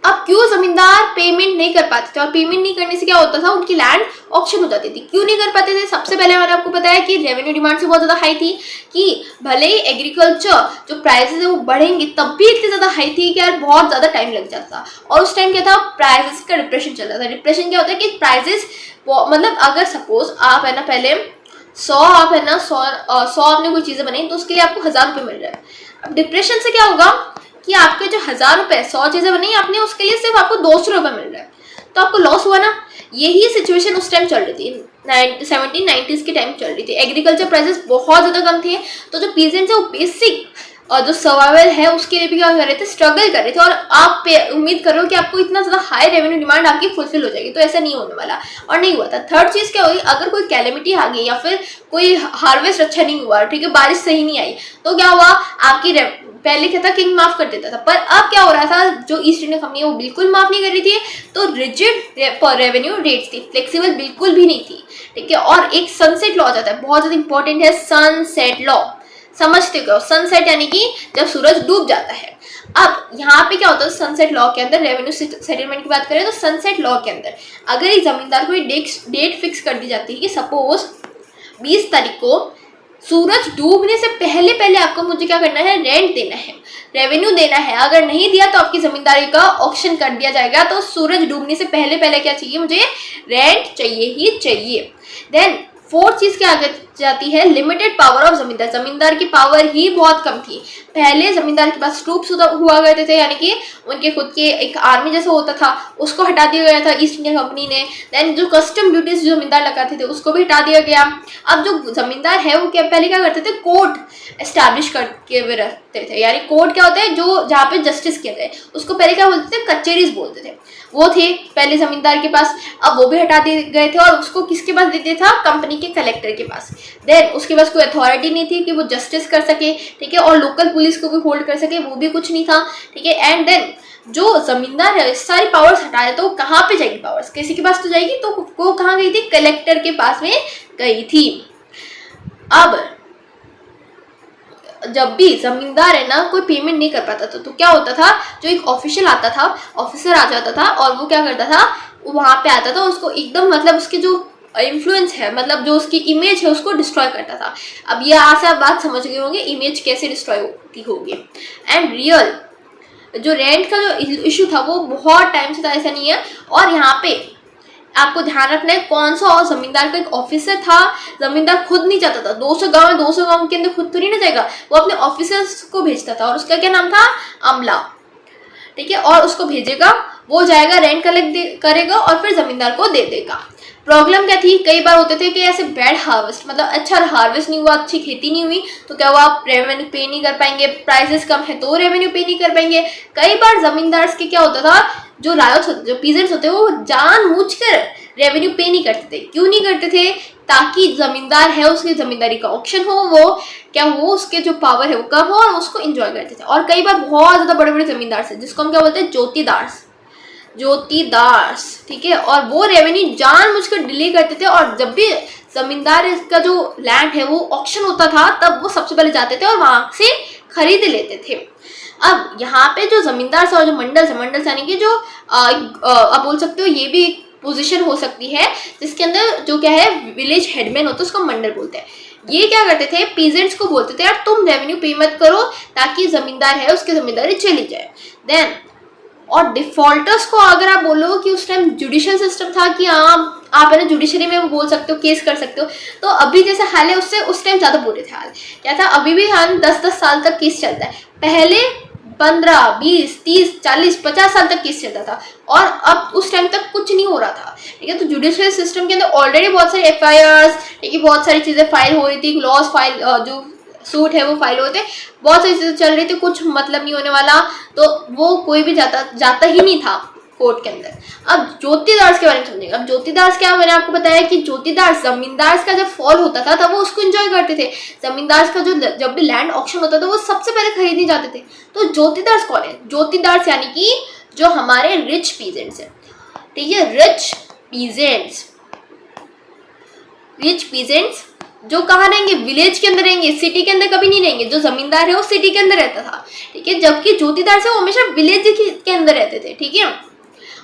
अब क्यों जमींदार पेमेंट नहीं कर पाते थे, और पेमेंट नहीं करने से क्या होता था, उनकी लैंड ऑक्शन हो जाती थी। क्यों नहीं कर पाते थे, सबसे पहले मैंने आपको बताया कि रेवेन्यू डिमांड से बहुत ज़्यादा हाई थी, कि भले ही एग्रीकल्चर जो प्राइसेस है वो बढ़ेंगे तब भी इतनी ज़्यादा हाई थी कि यार बहुत ज़्यादा टाइम लग जाता था। और उस टाइम क्या था, प्राइसेस का डिप्रेशन चल रहा था। डिप्रेशन क्या होता है कि प्राइजेस, मतलब अगर सपोज आप है ना पहले 100 आप है ना 100 आपने कोई चीज़ें बनाई तो उसके लिए आपको 1000 रुपये मिल रहा है। अब डिप्रेशन से क्या होगा कि आपके जो 1000 रुपये 100 चीज़ें बनाई आपने, उसके लिए सिर्फ आपको 200 रुपये मिल रहा है, तो आपको लॉस हुआ ना। यही सिचुएशन उस टाइम चल रही थी, 1790s के टाइम चल रही थी। एग्रीकल्चर प्राइसेस बहुत ज़्यादा कम थे, तो जो पीजेंट्स है वो बेसिक और जो सर्वाइवल है उसके लिए भी क्या कर रहे थे, स्ट्रगल कर रहे थे। और आप उम्मीद करो कि आपको इतना ज़्यादा हाई रेवेन्यू डिमांड आपकी फुलफिल हो जाएगी, तो ऐसा नहीं होने वाला, और नहीं हुआ था। थर्ड चीज़ क्या हुई, अगर कोई कैलेमिटी आ गई या फिर कोई हार्वेस्ट अच्छा नहीं हुआ, ठीक है, बारिश सही नहीं आई, तो क्या हुआ, आपकी पहले क्या था, किंग माफ कर देता था, पर अब क्या हो रहा था, जो ईस्ट इंडिया कंपनी है वो बिल्कुल माफ नहीं कर रही थी। तो रिजिड रेवेन्यू रेट्स थी, फ्लेक्सिबल बिल्कुल भी नहीं थी। ठीक है, और एक सनसेट लॉ जाता है, बहुत ज़्यादा इंपॉर्टेंट है सनसेट लॉ। समझते हो, सनसेट यानी कि जब सूरज डूब जाता है। अब यहाँ पे क्या होता है, सनसेट लॉ के अंदर रेवेन्यू सेटलमेंट की बात करें तो सनसेट लॉ के अंदर अगर एक जमींदार को डेट फिक्स कर दी जाती है कि सपोज 20 तारीख को सूरज डूबने से पहले पहले आपको मुझे क्या करना है, रेंट देना है, रेवेन्यू देना है। अगर नहीं दिया तो आपकी जमींदारी का ऑक्शन कर दिया जाएगा। तो सूरज डूबने से पहले पहले क्या चाहिए, मुझे रेंट चाहिए ही चाहिए। देन फोर्थ चीज़ क्या आगे जाती है, लिमिटेड पावर ऑफ जमींदार। जमींदार की पावर ही बहुत कम थी। पहले जमींदार के पास ट्रूप्स हुआ करते थे, यानी कि उनके खुद के एक आर्मी जैसा होता था, उसको हटा दिया गया था ईस्ट इंडिया कंपनी ने। देन जो कस्टम ड्यूटीज जो जमींदार लगाते थे उसको भी हटा दिया गया। अब जो जमींदार है वो क्या पहले क्या करते थे, कोर्ट एस्टैब्लिश करके हुए रखते थे। यानी कोर्ट क्या होता है, जो जहाँ पे जस्टिस किया जाए, उसको पहले क्या बोलते थे, कचेरीज बोलते थे। वो थे पहले जमींदार के पास, अब वो भी हटा दिए गए थे और उसको किसके पास देते था, कंपनी के कलेक्टर के पास। देन उसके पास कोई अथॉरिटी नहीं थी कि वो जस्टिस कर सके, ठीक है, और लोकल पुलिस पुलिस को भी होल्ड कर सके वो भी कुछ नहीं था, ठीक है। एंड देन जो जमींदार है सारी पावर्स हटाए तो कहाँ पे जाएगी पावर्स, किसी के पास तो जाएगी, तो वो कहाँ गई थी, कलेक्टर के पास में गई थी। अब जब भी जमींदार है ना कोई पेमेंट नहीं कर पाता था तो क्या होता था, जो एक ऑफिशियल आता था, ऑफिसर आ जाता था और वो क्या करता था, वो वहां पे आता था, उसको एकदम मतलब उसकी जो इन्फ्लुएंस है, मतलब जो उसकी इमेज है उसको डिस्ट्रॉय करता था। अब ये आज से आप बात समझ गए होंगे इमेज कैसे डिस्ट्रॉय होती होगी। एंड रियल जो रेंट का जो इशू था वो बहुत टाइम से था, ऐसा नहीं है। और यहाँ पे आपको ध्यान रखना है कौन सा, और जमींदार का एक ऑफिसर था, जमींदार खुद नहीं चाहता था 200 गांव में, 200 गांव के अंदर खुद तो नहीं जाएगा, वो अपने ऑफिसर्स को भेजता था और उसका क्या नाम था, अमला, ठीक है। और उसको भेजेगा, वो जाएगा रेंट कलेक्ट करेगा और फिर जमींदार को दे देगा। प्रॉब्लम क्या थी, कई बार होते थे कि ऐसे बैड हार्वेस्ट, मतलब अच्छा हार्वेस्ट नहीं हुआ, अच्छी खेती नहीं हुई, तो क्या हुआ, आप रेवेन्यू पे नहीं कर पाएंगे, प्राइसेस कम है तो रेवेन्यू पे नहीं कर पाएंगे। कई बार जमींदार के क्या होता था, जो रायट्स होते, जो पीजेंट्स होते वो जानबूझकर रेवेन्यू पे नहीं करते थे। क्यों नहीं करते थे, ताकि जमींदार है उसकी जमींदारी का ऑक्शन हो, वो क्या हो, उसके जो पावर है वो कम हो और उसको इंजॉय करते थे। और कई बार बहुत ज्यादा बड़े बड़े जमींदार थे जिसको हम क्या बोलते हैं, ज्योतिदास, ठीक है। और वो रेवेन्यू जानबूझकर डिले करते थे और जब भी जमींदार का जो लैंड है वो ऑक्शन होता था तब वो सबसे पहले जाते थे और वहां से खरीद लेते थे। अब यहाँ पे जो जमींदार और जो मंडल यानी कि जो आप बोल सकते हो ये भी एक पोजीशन हो सकती है जिसके अंदर जो क्या है विलेज हेडमैन होता है, उसको मंडल बोलते हैं। ये क्या करते थे, पीजेंट्स को बोलते थे यार तुम रेवेन्यू पे मत करो ताकि जमींदार है उसकी जमींदारी चली जाए। देन और डिफॉल्टर्स को अगर आप बोलो कि उस टाइम जुडिशियल सिस्टम था कि आप है ना जुडिशरी में बोल सकते हो, केस कर सकते हो, तो अभी जैसे हाल है उससे उस टाइम ज़्यादा बुरे थे हाल। क्या था, अभी भी हम 10-10 साल तक केस चलता है, पहले 15, 20, 30, 40, 50 साल तक केस चलता था और अब उस टाइम तक कुछ नहीं हो रहा था, ठीक है। तो जुडिशियल सिस्टम के अंदर ऑलरेडी बहुत सारी FIRs, ठीक है, बहुत सारी चीज़ें फाइल हो रही थी, लॉज फाइल जो सूट है वो फाइल होते, बहुत सारी चीज़ें चल रही थी, कुछ मतलब नहीं होने वाला, तो वो कोई भी जाता ही नहीं था कोर्ट के अंदर। अब ज्योतिदास के बारे में समझेंगे। अब ज्योतिदास क्या, मैंने आपको बताया कि ज्योतिदास जमींदार का जब फॉल होता था तब वो उसको एंजॉय करते थे। जमींदार का जो जब भी लैंड ऑक्शन होता था वो सबसे पहले खरीदने जाते थे। तो ज्योतिदास कौन है, ज्योतिदास यानी कि जो हमारे रिच पीजेंट्स है, ठीक है, रिच पीजेंट्स जो कहाँ रहेंगे, विलेज के अंदर रहेंगे, सिटी के अंदर कभी नहीं रहेंगे। जो जमींदार है वो सिटी के अंदर रहता था, ठीक है, जबकि ज्योतिदार से वो हमेशा विलेज के अंदर रहते थे, ठीक है।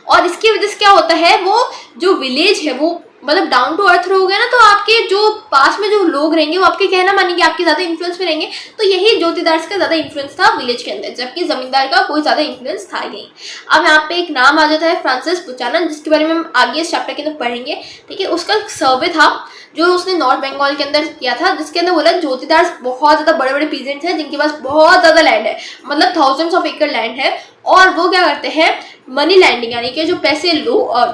और इसकी वजह से क्या होता है, वो जो विलेज है वो मतलब डाउन टू अर्थ रहोगे ना, तो आपके जो पास में जो लोग रहेंगे वो आपके कहना मानेंगे, आपके ज़्यादा इन्फ्लुएंस में रहेंगे। तो यही ज्योतिदार का ज़्यादा इन्फ्लुएंस था विलेज के अंदर, जबकि जमींदार का कोई ज़्यादा इन्फ्लुएंस था ही नहीं। अब यहाँ पे एक नाम आ जाता है फ्रांसिस बुचानन, जिसके बारे में हम आगे इस चैप्टर के अंदर पढ़ेंगे, ठीक है। उसका सर्वे था जो उसने नॉर्थ बंगाल के अंदर किया था, जिसके अंदर बोला ज्योतिदास बहुत ज़्यादा बड़े बड़े पीजेंट्स हैं जिनके पास बहुत ज़्यादा लैंड है, मतलब थाउजेंड्स ऑफ एकड़ लैंड है, और वो क्या करते हैं, मनी लैंडिंग यानी कि जो पैसे जो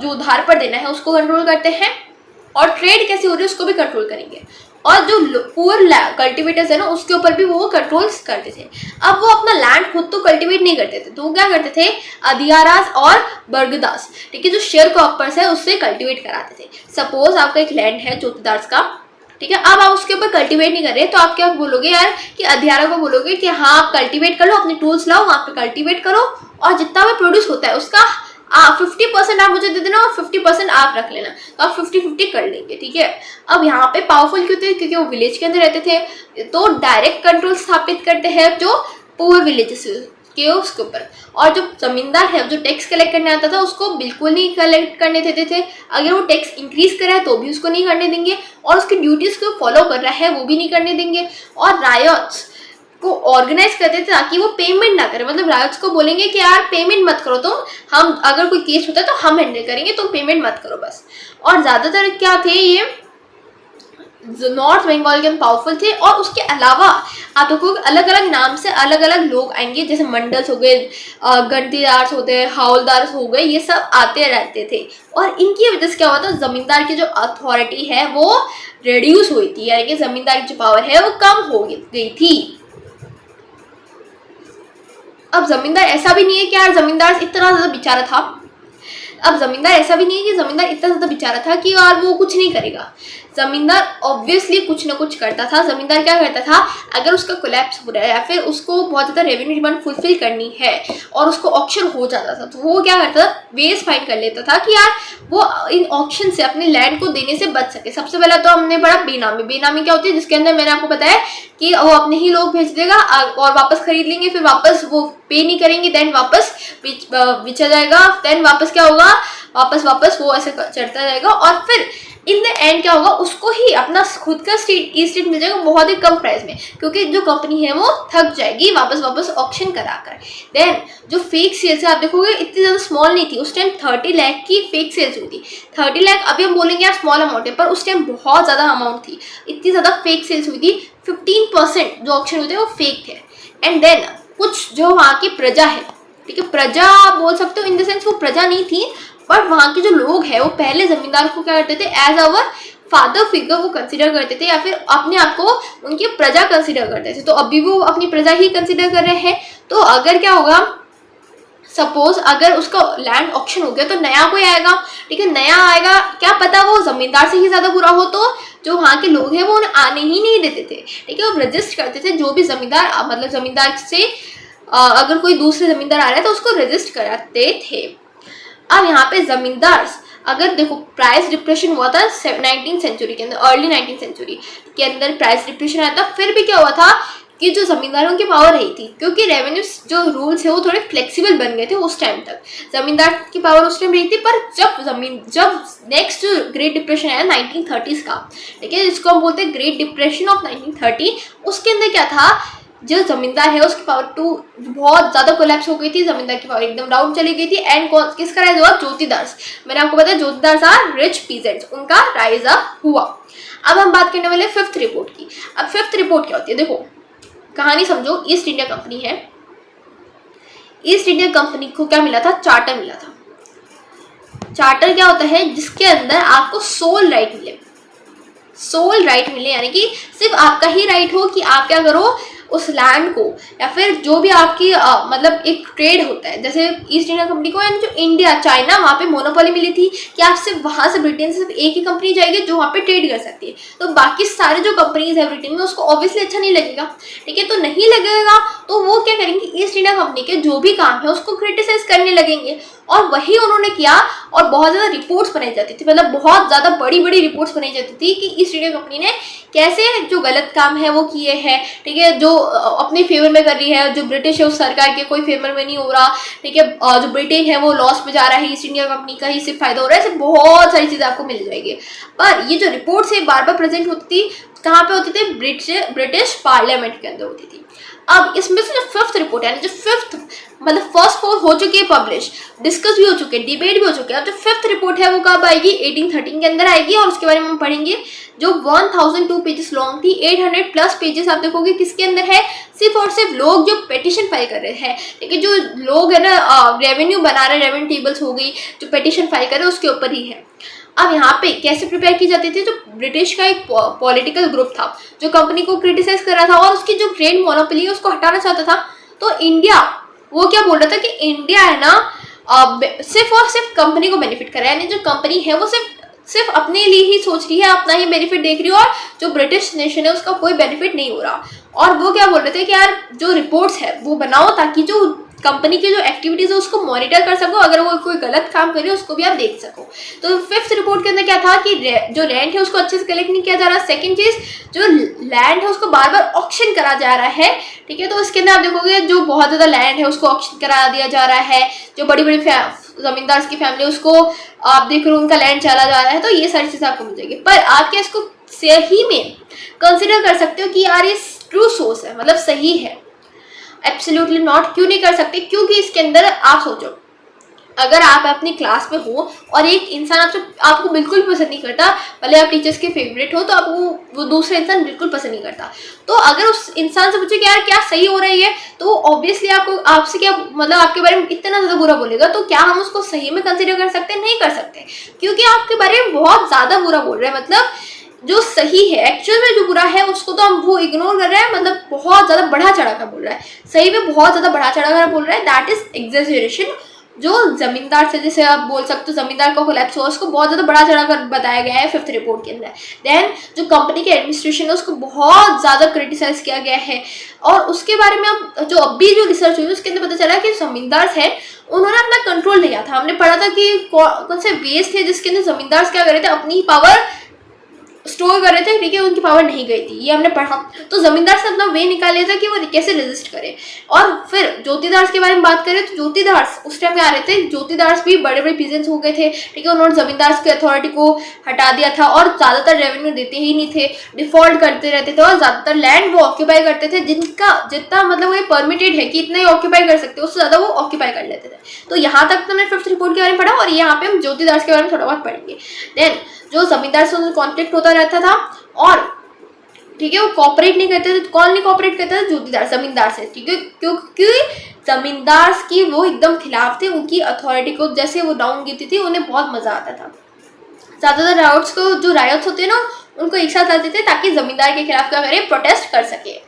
उधार पर देना है उसको कंट्रोल करते हैं, और ट्रेड कैसे हो रही है उसको भी कंट्रोल करेंगे, और जो पुअर कल्टिवेटर्स है ना उसके ऊपर भी वो कंट्रोल्स करते थे। अब वो अपना लैंड खुद तो कल्टिवेट नहीं करते थे, तो वो क्या करते थे, अधियारास और बर्गदास, ठीक है, जो शेयर क्रॉपर्स है उससे कल्टिवेट कराते थे। सपोज आपका एक लैंड है ज्योतिदास का, ठीक है, अब आप उसके ऊपर कल्टीवेट नहीं कर रहे, तो आप क्या बोलोगे यार कि अधियारा को बोलोगे कि हाँ आप कल्टीवेट कर लो, अपने टूल्स लाओ, वहाँ पे कल्टीवेट करो, और जितना भी प्रोड्यूस होता है उसका 50% आप मुझे दे देना और 50% आप रख लेना, तो आप 50-50 कर लेंगे, ठीक है। अब यहाँ पे पावरफुल क्यों थे, क्योंकि वो विलेज के अंदर रहते थे, तो डायरेक्ट कंट्रोल स्थापित करते हैं जो पुअर विलेजेस के उसके ऊपर। और जो जमींदार है जो टैक्स कलेक्ट करने आता था उसको बिल्कुल नहीं कलेक्ट करने देते थे, अगर वो टैक्स इंक्रीज कर रहा है तो भी उसको नहीं करने देंगे, और उसकी ड्यूटीज को फॉलो कर रहा है वो भी नहीं करने देंगे। और रायट्स को ऑर्गेनाइज करते थे ताकि वो पेमेंट ना करे, मतलब रायट्स को बोलेंगे कि यार पेमेंट मत करो तुम, हम अगर कोई केस होता है तो हम हैंडल करेंगे, तुम पेमेंट मत करो बस। और ज़्यादातर क्या थे, ये नॉर्थ बंगाल के पावरफुल थे, और उसके अलावा आप लोगों को अलग अलग नाम से अलग अलग लोग आएंगे, जैसे मंडल्स हो गए, गणतीदार होते हैं, हवलदार हो गए, ये सब आते रहते थे। और इनकी वजह से क्या हुआ था, जमींदार की जो अथॉरिटी है वो रिड्यूस हुई थी, यानी कि जमींदार की जो पावर है वो कम हो गई थी। अब जमींदार ऐसा भी नहीं है कि यार जमींदार इतना ज़्यादा बेचारा था, अब जमींदार ऐसा भी नहीं है कि जमींदार इतना ज़्यादा बेचारा था कि यार वो कुछ नहीं करेगा। जमींदार ऑब्वियसली कुछ ना कुछ करता था। जमींदार क्या करता था, अगर उसका कोलैप्स हो रहा है या फिर उसको बहुत ज़्यादा रेवेन्यू डिमांड फुलफिल करनी है और उसको ऑक्शन हो जाता था, तो वो क्या करता था, वेज फाइंड कर लेता था कि यार वो इन ऑक्शन से अपने लैंड को देने से बच सके। सबसे पहला तो हमने पढ़ा बेनामी। बेनामी क्या होती है, जिसके अंदर मैंने आपको बताया कि वो अपने ही लोग भेज देगा और वापस खरीद लेंगे, फिर वापस वो पे नहीं करेंगे, देन वापस बेचा जाएगा, देन वापस क्या होगा, वापस वो ऐसे चढ़ता जाएगा और फिर इन द एंड क्या होगा, उसको ही अपना खुद का स्टेट मिल जाएगा बहुत ही कम प्राइस में, क्योंकि जो कंपनी है वो थक जाएगी वापस ऑक्शन कराकर। देन जो फेक सेल्स है, आप देखोगे इतनी ज़्यादा स्मॉल नहीं थी उस टाइम, 30 लाख की फेक सेल्स हुई थी। 30 लाख अभी हम बोलेंगे यार स्मॉल अमाउंट है, पर उस टाइम बहुत ज़्यादा अमाउंट थी, इतनी ज़्यादा फेक सेल्स हुई थी। 15% जो ऑक्शन हुए थे वो फेक थे। एंड देन कुछ जो वहाँ की प्रजा है, ठीक है, प्रजा बोल सकते हो, इन द सेंस वो प्रजा नहीं थी, बट वहाँ के जो लोग हैं वो पहले जमींदार को क्या करते थे, एज अवर फादर फिगर वो कंसिडर करते थे, या फिर अपने आप को उनकी प्रजा कंसिडर करते थे। तो अभी वो अपनी प्रजा ही कंसिडर कर रहे हैं। तो अगर क्या होगा, सपोज अगर उसका लैंड ऑक्शन हो गया तो नया कोई आएगा, ठीक है, नया आएगा, क्या पता वो जमींदार से ही ज़्यादा बुरा हो, तो जो वहाँ के लोग हैं वो उन्हें आने ही नहीं देते थे, ठीक है, वो रजिस्ट करते थे। जो भी जमींदार, मतलब जमींदार से अगर कोई दूसरे जमींदार आ रहा है तो उसको रजिस्ट कराते थे। अब यहाँ पे जमींदार, अगर देखो प्राइस डिप्रेशन हुआ था 19th सेंचुरी के अंदर, अर्ली 19th सेंचुरी के अंदर प्राइस डिप्रेशन आया था, फिर भी क्या हुआ था कि जो जमींदारों की पावर रही थी, क्योंकि रेवेन्यू जो रूल्स है वो थोड़े फ्लेक्सिबल बन गए थे उस टाइम तक, जमींदार की पावर उस टाइम रही थी। पर जब नेक्स्ट जो ग्रेट डिप्रेशन आया 1930s का, ठीक है, जिसको हम बोलते हैं ग्रेट डिप्रेशन ऑफ 1930, उसके अंदर क्या था, जो जमींदार है उसकी पावर बहुत ज़्यादा कोलैप्स हो गई थी, जमींदार की पावर एकदम डाउन चली गई थी। एंड किसका राइज हुआ, जोतीदार्स। मैंने आपको बताया जोतीदार्स आर रिच पीजेंट्स, उनका राइज अप हुआ। अब हम बात करने वाले फिफ्थ रिपोर्ट की। अब फिफ्थ रिपोर्ट क्या होती है, देखो कहानी समझो, ईस्ट इंडिया कंपनी है, ईस्ट इंडिया कंपनी को क्या मिला था, चार्टर मिला था। चार्टर क्या होता है, जिसके अंदर आपको सोल राइट मिले, सोल राइट मिले, यानी कि सिर्फ आपका ही राइट हो कि आप क्या करो उस लैंड को, या फिर जो भी आपकी मतलब एक ट्रेड होता है, जैसे ईस्ट इंडिया कंपनी को, यानी जो इंडिया चाइना, वहाँ पे मोनोपोली मिली थी कि आप सिर्फ वहाँ से ब्रिटेन से सिर्फ एक ही कंपनी जाएगी जो वहाँ पे ट्रेड कर सकती है। तो बाकी सारे जो कंपनीज है ब्रिटेन में उसको ऑब्वियसली अच्छा नहीं लगेगा, ठीक है, तो नहीं लगेगा, तो वो क्या करेंगे, ईस्ट इंडिया कंपनी के जो भी काम है उसको क्रिटिसाइज करने लगेंगे। और वही उन्होंने किया, और बहुत ज़्यादा रिपोर्ट्स बनाई जाती थी, मतलब बहुत ज़्यादा बड़ी बड़ी रिपोर्ट्स बनाई जाती थी कि ईस्ट इंडिया कंपनी ने कैसे जो गलत काम है वो किए हैं, ठीक है, जो अपने फेवर में कर रही है, जो ब्रिटिश है उस सरकार के कोई फेवर में नहीं हो रहा, ठीक है, जो ब्रिटेन है वो लॉस में जा रहा है, ईस्ट इंडिया कंपनी का ही सिर्फ फायदा हो रहा है, ऐसे बहुत सारी चीज़ें आपको मिल जाएगी। पर ये जो रिपोर्ट्स है बार बार प्रेजेंट होती थी, कहाँ पे होती थी, ब्रिटिश पार्लियामेंट के अंदर होती थी। अब इसमें से जो फिफ्थ रिपोर्ट है, जो फिफ्थ मतलब फर्स्ट 4 हो चुकी है पब्लिश, डिस्कस भी हो चुके हैं, डिबेट भी हो चुके हैं। अब जो फिफ्थ रिपोर्ट है वो कब आएगी, 1813 के अंदर आएगी, और उसके बारे में हम पढ़ेंगे, जो 1002 पेजेस लॉन्ग थी, 800+ पेजेस आप देखोगे किसके अंदर है, सिर्फ और सिर्फ लोग जो पेटिशन फाइल कर रहे हैं, ठीक है, जो लोग है ना रेवेन्यू बना रहे, रेवेन्यू टेबल्स हो गई, जो पेटिशन फाइल कर रहे हैं उसके ऊपर ही है। अब यहाँ पे कैसे प्रिपेयर की जाती थी, जो ब्रिटिश का एक पॉलिटिकल ग्रुप था जो कंपनी को क्रिटिसाइज कर रहा था और उसकी जो ट्रेड मोनोपोली है उसको हटाना चाहता था, तो इंडिया वो क्या बोल रहा था कि इंडिया है ना सिर्फ और सिर्फ कंपनी को बेनिफिट कर रहा है, यानी जो कंपनी है वो सिर्फ अपने लिए ही सोच रही है, अपना ही बेनिफिट देख रही है, और जो ब्रिटिश नेशन है उसका कोई बेनिफिट नहीं हो रहा। और वो क्या बोल रहे थे कि यार जो रिपोर्ट्स है वो बनाओ ताकि जो कंपनी की जो एक्टिविटीज़ है उसको मॉनिटर कर सको, अगर वो कोई गलत काम करे उसको भी आप देख सको। तो फिफ्थ रिपोर्ट के अंदर क्या था कि जो रेंट है उसको अच्छे से कलेक्ट नहीं किया जा रहा। सेकंड चीज़, जो लैंड है उसको बार बार ऑक्शन करा जा रहा है, ठीक है, तो इसके अंदर आप देखोगे जो बहुत ज़्यादा लैंड है उसको ऑक्शन करा दिया जा रहा है, जो बड़ी बड़ी जमींदार की फैमिली उसको आप देख रहे हो उनका लैंड चला जा रहा है, तो ये सारी चीज़ें आपको मिल जाएगी। पर आप क्या इसको सही में कंसिडर कर सकते हो कि यार ये ट्रू सोर्स है, मतलब सही है? Absolutely not. क्यों नहीं कर सकते? क्योंकि इसके अंदर आप सोचो, अगर आप अपनी क्लास में हो और एक इंसान आपको बिल्कुल पसंद नहीं करता, भले आप टीचर्स के फेवरेट हो, तो आपको वो दूसरा इंसान बिल्कुल पसंद नहीं करता, तो अगर उस इंसान से पूछे कि यार क्या सही हो रही है, तो ऑब्वियसली आपसे क्या मतलब आपके बारे में इतना ज़्यादा बुरा बोलेगा, तो क्या हम उसको सही में कंसिडर कर सकते हैं? नहीं कर सकते, क्योंकि आपके बारे में बहुत ज़्यादा बुरा बोल रहे हैं। मतलब जो सही है, एक्चुअल में जो बुरा है उसको तो हम वो इग्नोर कर रहे हैं, मतलब बहुत ज़्यादा बढ़ा चढ़ा कर बोल रहा है, सही में बहुत ज़्यादा बढ़ा चढ़ा कर बोल रहा है, दैट इज एग्जेजरेशन जो जमींदार से, जैसे आप बोल सकते हो जमींदार का कोलैप्स हुआ, उसको बहुत ज़्यादा बड़ा चढ़ा कर बताया गया है 5th रिपोर्ट के अंदर। देन जो कंपनी के एडमिनिस्ट्रेशन है उसको बहुत ज़्यादा क्रिटिसाइज किया गया है। और उसके बारे में अब जो अभी जो रिसर्च हुई उसके अंदर पता चला कि जमींदार है उन्होंने अपना कंट्रोल लिया था। हमने पढ़ा था कि कौन से वेज थे जिसके अंदर जमींदार क्या कर रहे थे, अपनी पावर स्टोर कर रहे थे, ठीक है, उनकी पावर नहीं गई थी, ये हमने पढ़ा। तो जमींदार से अपना वे निकाल था कि वो कैसे रेजिस्ट करे। और फिर ज्योतिदास के बारे में बात करें तो ज्योतिदास उस टाइम में आ रहे थे, ज्योतिदास भी बड़े बड़े पीजेंट्स हो गए थे, ठीक है, उन्होंने जमींदार की अथॉरिटी को हटा दिया था और ज्यादातर रेवेन्यू देते ही नहीं थे, डिफॉल्ट करते रहते थे और ज्यादातर लैंड वो ऑक्यूपाई करते थे, जिनका जितना मतलब वो परमिटेड है कि इतना ही ऑक्यूपाई कर सकते, उससे ज्यादा वो ऑक्यूपाई कर लेते थे। तो यहाँ तक तो मैंने 5th रिपोर्ट के बारे में पढ़ा और यहाँ पे हम ज्योतिदास के बारे में थोड़ा बहुत पढ़ेंगे। देन जो जमींदार से कॉन्फ्लिक्ट होता रहता था और ठीक है वो कॉपरेट नहीं करते थे। कौन नहीं कॉपरेट करता था? ज्योतिदार, जमींदार से, ठीक है, क्योंकि जमींदार की वो एकदम खिलाफ थे, उनकी अथॉरिटी को जैसे वो डाउन गिरती थी उन्हें बहुत मजा आता था। ज्यादातर राइट्स को जो राइट्स होते हैं ना उनको एक साथ लाते थे ताकि जमींदार के खिलाफ क्या करे, प्रोटेस्ट कर सके।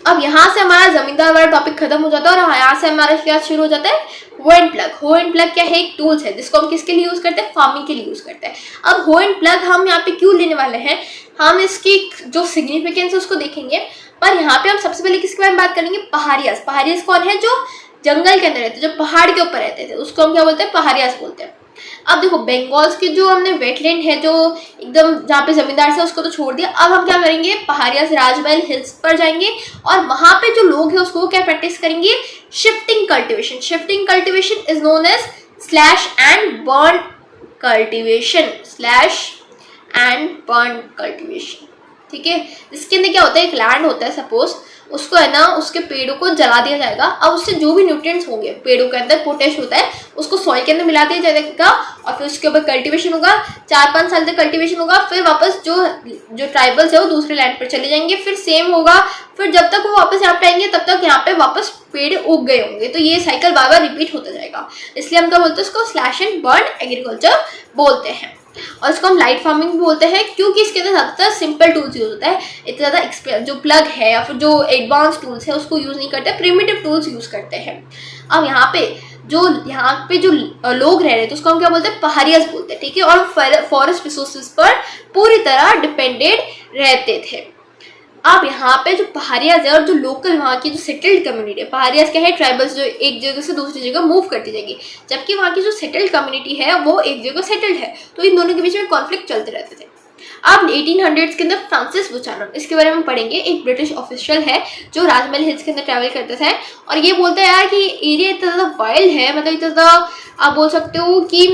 अब यहाँ से हमारा जमींदार वाला टॉपिक खत्म हो जाता है और यहाँ से हमारा क्या शुरू हो जाता है, हो एंड प्लग। हो एंड प्लग क्या है, एक टूल्स है जिसको हम किसके लिए यूज करते हैं, फार्मिंग के लिए यूज करते हैं। अब हो एंड प्लग हम यहाँ पे क्यों लेने वाले हैं, हम इसकी जो सिग्निफिकेंस है उसको देखेंगे, पर यहाँ पे हम सबसे पहले किसके बारे में बात करेंगे, पहाड़ियास। पहाड़ियास कौन है, जो जंगल के अंदर रहते, जो पहाड़ के ऊपर रहते थे, उसको हम क्या बोलते हैं, पहाड़ियास बोलते हैं। अब देखो बंगाल्स की जो हमने वेटलैंड है जो एकदम जहाँ पे जमींदार से उसको तो छोड़ दिया, अब हम क्या करेंगे, पहाड़िया से राजमहल हिल्स पर जाएंगे और वहां पे जो लोग हैं उसको क्या प्रैक्टिस करेंगे, shifting cultivation. Shifting cultivation is known as slash and burn cultivation, slash and burn cultivation, ठीक है। इसके अंदर क्या होता है, एक लैंड होता है सपोज, उसको है ना उसके पेड़ों को जला दिया जाएगा। अब उससे जो भी न्यूट्रिएंट्स होंगे पेड़ों के अंदर, पोटेश होता है, उसको सॉइल के अंदर मिला दिया जाएगा और फिर उसके ऊपर कल्टीवेशन होगा। 4-5 साल तक कल्टीवेशन होगा, फिर वापस जो ट्राइबल्स है वो दूसरे लैंड पर चले जाएंगे, फिर सेम होगा, फिर जब तक वो वापस यहाँ पे आएंगे तब तक यहाँ पे वापस पेड़ उग गए होंगे। तो ये साइकिल बार बार रिपीट होता जाएगा, इसलिए हम क्या बोलते हैं, उसको स्लैश एंड बर्न एग्रीकल्चर बोलते हैं। और इसको हम लाइट फार्मिंग भी बोलते हैं क्योंकि इसके अंदर ज़्यादातर सिंपल टूल्स यूज होता है, इतना ज़्यादा जो प्लग है या फिर जो एडवांस टूल्स है उसको यूज़ नहीं करते, प्रिमिटिव टूल्स यूज़ करते हैं। अब यहाँ पे जो लोग रह रहे थे उसको हम क्या बोलते हैं, पहाड़ियास बोलते हैं, ठीक है। और फॉरेस्ट रिसोर्सेज पर पूरी तरह डिपेंडेड रहते थे। अब यहाँ पे जो पहाड़ियास है और जो लोकल वहाँ की जो सेटल्ड कम्युनिटी है, पहाड़ियास क्या है, ट्राइबल्स जो एक जगह से दूसरी जगह मूव करती जाएगी, जबकि वहाँ की जो सेटल्ड कम्युनिटी है वो एक जगह सेटल्ड है, तो इन दोनों के बीच में कॉन्फ्लिक्ट चलते रहते थे। अब 1800s के अंदर फ्रांसिस बुचानन, इसके बारे में पढ़ेंगे, एक ब्रिटिश ऑफिशियल है जो राजमहल हिल्स के अंदर ट्रैवल करते थे और ये बोलता है यार कि एरिया इतना ज़्यादा वाइल्ड है, मतलब इतना ज़्यादा आप बोल सकते हो कि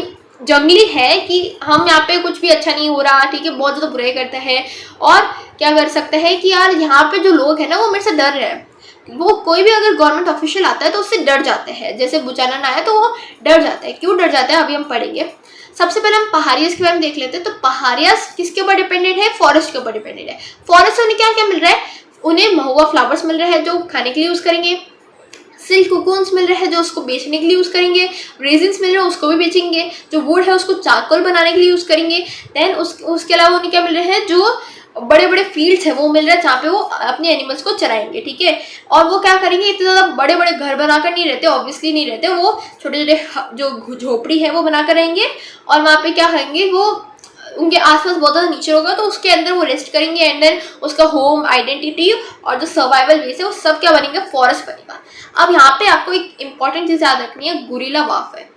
जंगली है कि हम यहाँ पे कुछ भी अच्छा नहीं हो रहा, ठीक है, बहुत ज़्यादा बुराई करते हैं और क्या कर सकते हैं कि यार यहाँ पे जो लोग हैं ना वो मेरे से डर रहे हैं। वो कोई भी अगर गवर्नमेंट ऑफिशियल आता है तो उससे डर जाते हैं, जैसे बुचानन आया तो वो डर जाता है। क्यों डर जाता है अभी हम पढ़ेंगे। सबसे पहले हम पहाड़ियास के बारे में देख लेते हैं। तो पहाड़ियास किसके ऊपर डिपेंडेंट है, फॉरेस्ट के ऊपर डिपेंडेंट है। फॉरेस्ट से उन्हें क्या क्या मिल रहा है, उन्हें महुआ फ्लावर्स मिल रहे हैं जो खाने के लिए यूज़ करेंगे, सिल्क कोकून्स मिल रहे हैं जो उसको बेचने के लिए यूज़ करेंगे, रेजिन्स मिल रहे हैं उसको भी बेचेंगे, जो वुड है उसको चारकोल बनाने के लिए यूज़ करेंगे। देन उसके अलावा उन्हें क्या मिल रहे हैं, जो बड़े बड़े फील्ड्स है वो मिल रहा है जहाँ पे वो अपने एनिमल्स को चराएंगे, ठीक है। और वो क्या करेंगे, इतने ज़्यादा बड़े बड़े घर बनाकर नहीं रहते, ऑब्वियसली नहीं रहते, वो छोटे छोटे जो झोपड़ी है वो बनाकर रहेंगे और वहाँ पे क्या करेंगे, वो उनके आसपास बहुत ज़्यादा नेचर होगा तो उसके अंदर वो रेस्ट करेंगे एंड देन उसका होम आइडेंटिटी और जो सर्वाइवल बेस है वो सब क्या बनेगा, फॉरेस्ट बनेगा। अब यहाँ पे आपको एक इंपॉर्टेंट चीज़ याद रखनी है, गुरिल्ला वारफेयर।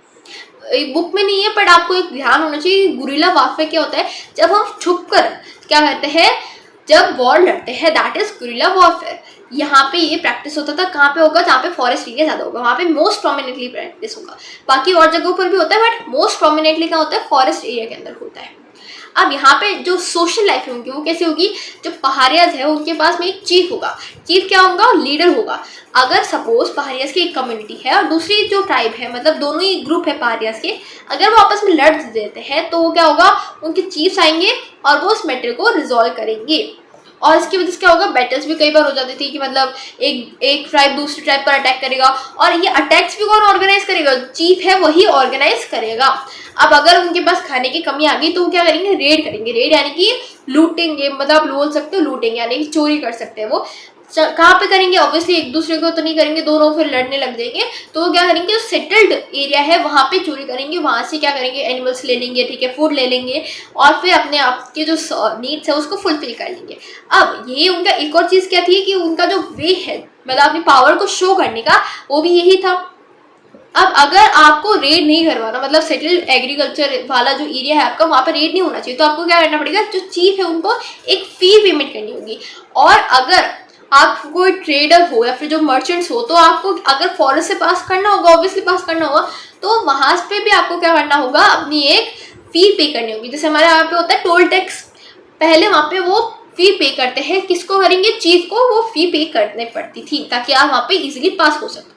बुक में नहीं है बट आपको एक ध्यान होना चाहिए, गुरिल्ला वारफेयर क्या होता है, जब हम छुप कर क्या कहते हैं, जब वॉर लड़ते हैं, दैट इज गुरिल्ला वॉरफेयर। यहाँ पे ये प्रैक्टिस होता था, कहाँ पे होगा, जहाँ पे फॉरेस्ट एरिया ज़्यादा होगा वहाँ पे मोस्ट प्रोमिनेंटली प्रैक्टिस होगा। बाकी और जगहों पर भी होता है बट मोस्ट प्रोमिनेंटली क्या होता है, फॉरेस्ट एरिया के अंदर होता है। अब यहाँ पे जो सोशल लाइफ होगी वो कैसे होगी, जो पहाड़ियास है उनके पास में एक चीफ होगा। चीफ क्या होगा, लीडर होगा। अगर सपोज पहाड़ियास की एक कम्युनिटी है और दूसरी जो ट्राइब है, मतलब दोनों ही ग्रुप है पहाड़ियास के, अगर वो आपस में लड़ देते हैं तो क्या होगा, उनके चीफ्स आएंगे और वो उस मैटर को रिजॉल्व करेंगे। और इसकी वजह से क्या होगा, बैटल्स भी कई बार हो जाती थी कि मतलब एक ट्राइब दूसरी ट्राइब पर अटैक करेगा और ये अटैक्स भी कौन ऑर्गेनाइज करेगा, चीफ है वही ऑर्गेनाइज करेगा। अब अगर उनके पास खाने की कमी आ गई तो वो क्या करेंगे, रेड करेंगे। रेड यानी कि लूटेंगे, मतलब आप बोल सकते हो लूटेंगे, यानी कि चोरी कर सकते हैं वो। कहाँ पे करेंगे, ऑब्वियसली एक दूसरे को तो नहीं करेंगे, दोनों फिर लड़ने लग जाएंगे। तो वो क्या करेंगे, जो सेटल्ड एरिया है वहाँ पे चोरी करेंगे, वहाँ से क्या करेंगे, एनिमल्स ले लेंगे, ठीक है, फूड ले लेंगे और फिर अपने आप के जो नीड्स है उसको फुलफिल कर लेंगे। अब ये उनका एक और चीज़ क्या थी कि उनका जो वे है मतलब अपनी पावर को शो करने का, वो भी यही था। अब अगर आपको रेड नहीं करवाना, मतलब सेटल्ड एग्रीकल्चर वाला जो एरिया है आपका, वहाँ पर रेड नहीं होना चाहिए, तो आपको क्या करना पड़ेगा, जो चीफ है उनको एक फी पेमेंट करनी होगी। और अगर आप कोई ट्रेडर हो या फिर जो मर्चेंट्स हो, तो आपको अगर फॉरेस्ट से पास करना होगा, ऑब्वियसली पास करना होगा, तो वहाँ पे भी आपको क्या करना होगा, अपनी एक फी पे करनी होगी। जैसे हमारे यहाँ पे होता है टोल टैक्स, पहले वहाँ पे वो फी पे करते हैं, किसको करेंगे, चीफ को वो फी पे करनी पड़ती थी ताकि आप वहाँ पे इजीली पास हो सको।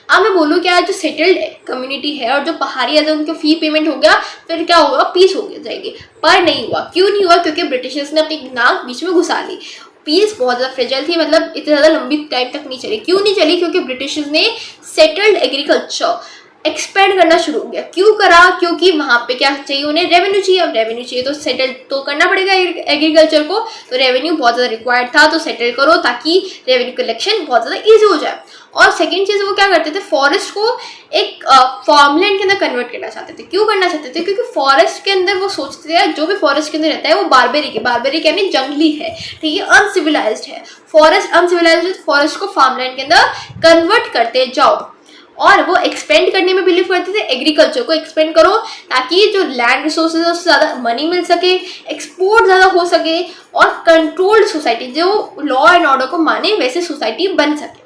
अब मैं बोलूँ क्या, जो सेटल्ड कम्युनिटी है और जो पहाड़ी है उनको फी पेमेंट हो गया, फिर क्या होगा, पीस हो जाएगी। पर नहीं हुआ, क्यों नहीं हुआ, क्योंकि ब्रिटिशर्स ने अपनी नाक बीच में घुसा ली। पीस बहुत ज़्यादा फ्रेजाइल थी, मतलब इतनी ज़्यादा लंबी टाइम तक नहीं चली। क्यों नहीं चली, क्योंकि ब्रिटिशर्स ने सेटल्ड एग्रीकल्चर एक्सपेंड करना शुरू हो गया। क्यों करा, क्योंकि वहाँ पे क्या चाहिए, उन्हें रेवेन्यू चाहिए। अब रेवेन्यू चाहिए तो सेटल तो करना पड़ेगा एग्रीकल्चर को, तो रेवेन्यू बहुत ज़्यादा रिक्वायर्ड था, तो सेटल करो ताकि रेवेन्यू कलेक्शन बहुत ज़्यादा ईजी हो जाए। और सेकेंड चीज़, वो क्या करते थे, फॉरेस्ट को एक फार्मलैंड के अंदर कन्वर्ट करना चाहते थे। क्यों करना चाहते थे, क्योंकि फॉरेस्ट के अंदर वो सोचते थे जो भी फॉरेस्ट के अंदर रहता है वो बारबेरिक यानी जंगली है, ठीक है, अनसिविलाइज्ड है। फॉरेस्ट अनसिविलाइज्ड है, फॉरेस्ट को फार्मलैंड के अंदर कन्वर्ट करते जाओ। और वो एक्सपेंड करने में बिलीव करते थे, एग्रीकल्चर को एक्सपेंड करो ताकि जो लैंड रिसोर्सेज है उससे ज़्यादा मनी मिल सके, एक्सपोर्ट ज़्यादा हो सके और कंट्रोल्ड सोसाइटी, जो लॉ एंड ऑर्डर को माने वैसे सोसाइटी बन सके।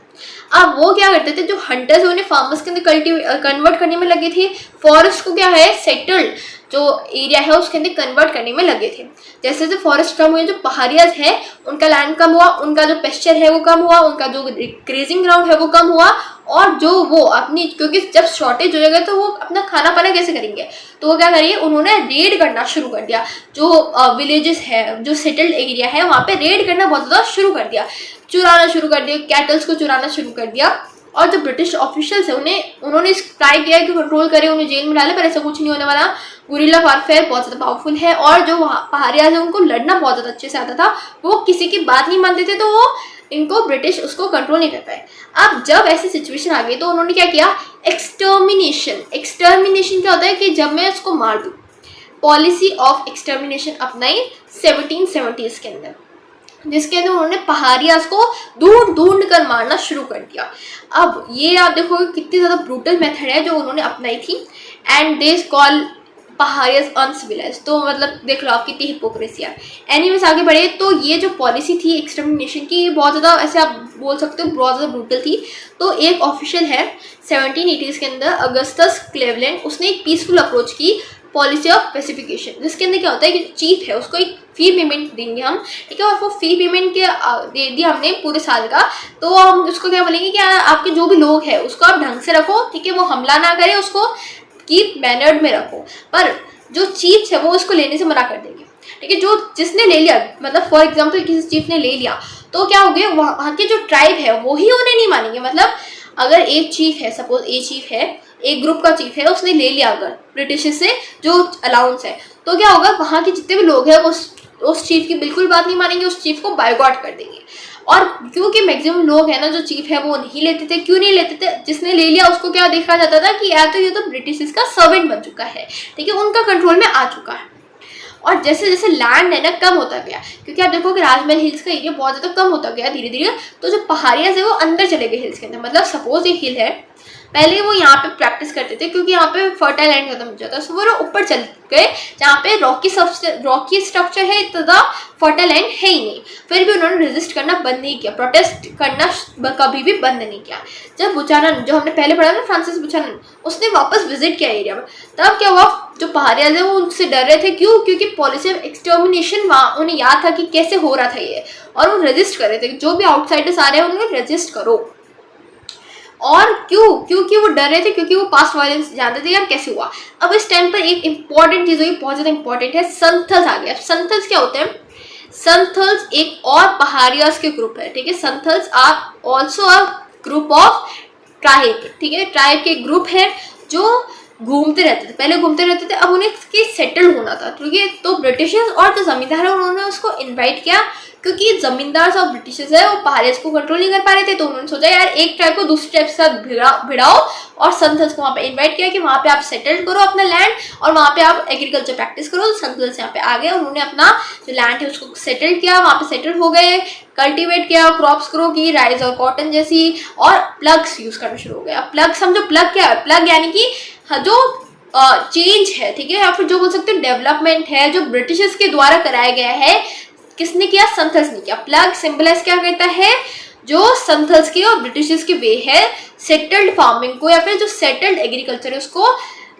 अब वो क्या करते थे, जो हंटर्स उन्हें फार्मर्स के अंदर कन्वर्ट करने में लगे थे, फॉरेस्ट को क्या है, सेटल्ड जो एरिया है उसके अंदर कन्वर्ट करने में लगे थे। जैसे जैसे फॉरेस्ट कम हुए, जो पहाड़ियाँ है उनका लैंड कम हुआ, उनका जो पेस्चर है वो कम हुआ, उनका जो ग्रेजिंग ग्राउंड है वो कम हुआ, और जो वो अपनी, क्योंकि जब शॉर्टेज हो जाएगा तो वो अपना खाना पाना कैसे करेंगे, तो वो क्या करिए, उन्होंने रेड करना शुरू कर दिया। जो विलेजेस है, जो सेटल्ड एरिया है, वहाँ पे रेड करना बहुत ज़्यादा शुरू कर दिया, चुराना शुरू कर दिया, कैटल्स को चुराना शुरू कर दिया। और जो ब्रिटिश ऑफिशियल्स है उन्होंने ट्राई किया कि कंट्रोल करें, उन्हें जेल में डाले, पर ऐसा कुछ नहीं होने वाला। गुरिल्ला वारफेयर बहुत ज़्यादा पावरफुल है, और जो पहाड़ियाँ हैं उनको लड़ना बहुत ज़्यादा अच्छे से आता था, वो किसी की बात नहीं मानते थे, तो वो इनको ब्रिटिश उसको कंट्रोल नहीं कर पाए। अब जब ऐसी सिचुएशन आ गई तो उन्होंने क्या किया, एक्सटर्मिनेशन क्या होता है कि जब मैं उसको मार दूँ, पॉलिसी ऑफ एक्सटर्मिनेशन अपनाई 1770s के अंदर, जिसके अंदर उन्होंने पहाड़ियाँ को ढूंढ कर मारना शुरू कर दिया। अब ये आप देखोगे कितनी ज़्यादा ब्रूटल मेथड है जो उन्होंने अपनाई थी, एंड दे कॉल पहाड़ियाँ अनसिविलाइज्ड। तो मतलब देख लो आप कितनी हिपोक्रेसी है। एनीवेज आगे बढ़े, तो ये जो पॉलिसी थी एक्सटर्मिनेशन की, ये बहुत ज़्यादा, ऐसे आप बोल सकते हो, बहुत ज़्यादा ब्रूटल थी। तो एक ऑफिशियल है 1780s के अंदर, अगस्टस क्लेवलैंड, उसने एक पीसफुल अप्रोच की, पॉलिसी ऑफ पेसिफिकेशन, जिसके अंदर क्या होता है कि चीफ है उसको एक फी पेमेंट देंगे हम, ठीक है, और वो फी पेमेंट के दे दिया हमने पूरे साल का, तो हम उसको क्या बोलेंगे कि आपके जो भी लोग हैं उसको आप ढंग से रखो, ठीक है, वो हमला ना करे, उसको कीप मैनर्ड में रखो। पर जो चीफ है वो उसको लेने से मना कर देंगे, ठीक है, जो जिसने ले लिया, मतलब फॉर एग्जाम्पल किसी चीफ ने ले लिया, तो क्या हो गया, वहाँ के जो ट्राइब है वही उन्हें नहीं मानेंगे। मतलब अगर एक चीफ है, सपोज ए चीफ है, एक ग्रुप का चीफ है, उसने ले लिया अगर ब्रिटिश से जो अलाउंस है, तो क्या होगा, वहाँ के जितने भी लोग हैं उस चीफ की बिल्कुल बात नहीं मानेंगे, उस चीफ को बायकॉट कर देंगे। और क्योंकि मैक्सिमम लोग हैं ना जो चीफ है वो नहीं लेते थे, क्यों नहीं लेते थे, जिसने ले लिया उसको क्या देखा जाता था कि या तो ये तो ब्रिटिश का सर्वेंट बन चुका है, ठीक है, उनका कंट्रोल में आ चुका है। और जैसे जैसे लैंड है ना कम होता गया, क्योंकि आप देखो कि राजमहल हिल्स का एरिया बहुत ज़्यादा कम होता गया धीरे धीरे, तो जो पहाड़ियाँ है वो अंदर चले गए हिल्स के अंदर। मतलब सपोज एक हिल है, पहले वो यहाँ पे प्रैक्टिस करते थे क्योंकि यहाँ पे फर्टाइल लैंड खत्म हो जाता है, सो वो ऊपर चल गए जहाँ पे रॉकी स्ट्रक्चर है, इतना फर्टाइल लैंड है ही नहीं। फिर भी उन्होंने रेजिस्ट करना बंद नहीं किया, प्रोटेस्ट करना कभी भी बंद नहीं किया। जब बुचानन, जो हमने पहले पढ़ा ना, फ्रांसिस बुचानन, उसने वापस विजिट किया एरिया में, तब क्या हुआ, जो पहाड़ियाँ थे वो उनसे डर रहे थे। क्यों? क्योंकि पॉलिसी ऑफ एक्सटर्मिनेशन वहाँ उन्हें याद था कि कैसे हो रहा था ये, और वो रेजिस्ट कर रहे थे, जो भी आउटसाइडर्स आ रहे हैं उन्हें रेजिस्ट करो। और क्यों? क्योंकि वो डर रहे थे, क्योंकि वो पास्ट वायलेंस जानते थे यार कैसे हुआ। अब इस टाइम पर एक इंपॉर्टेंट चीज़ हुई, बहुत ज़्यादा इंपॉर्टेंट है, संथल्स आ गया। संथल्स क्या होते हैं? संथल्स एक और पहाड़ियास के ग्रुप है, ठीक है। Santhals are also a group of tribe, ठीक है, ट्राइब के ग्रुप है जो घूमते रहते थे, पहले घूमते रहते थे, अब उन्हें सेटल होना था, ठीक है। तो ब्रिटिशर्स और जो जमींदार है उन्होंने उसको इनवाइट किया, क्योंकि जमींदार और ब्रिटिशर्स है वो पहाड़ियों को कंट्रोल नहीं कर पा रहे थे, तो उन्होंने सोचा यार एक ट्राइब को दूसरी ट्राइब के साथ भिड़ाओ, और संथल्स को वहाँ पे इन्वाइट किया कि वहाँ पे आप सेटल करो अपना लैंड और वहाँ पे आप एग्रीकल्चर प्रैक्टिस करो। तो संथल्स यहाँ पे आ गए, उन्होंने अपना जो लैंड है उसको सेटल किया, वहाँ पे सेटल हो गए, कल्टीवेट किया, क्रॉप्स ग्रो की, राइस और कॉटन जैसी, और प्लग्स यूज करना शुरू हो गया। प्लग समझो, प्लग क्या है? प्लग यानी कि जो चेंज है, ठीक है, या फिर जो बोल सकते हैं डेवलपमेंट है, जो ब्रिटिशर्स के द्वारा कराया गया है, किसने किया? संथल्स ने किया। प्लग सिंबलाइज क्या करता है? जो संथल्स की और ब्रिटिशर्स की वे है सेटल्ड फार्मिंग को, या फिर जो सेटल्ड एग्रीकल्चर है उसको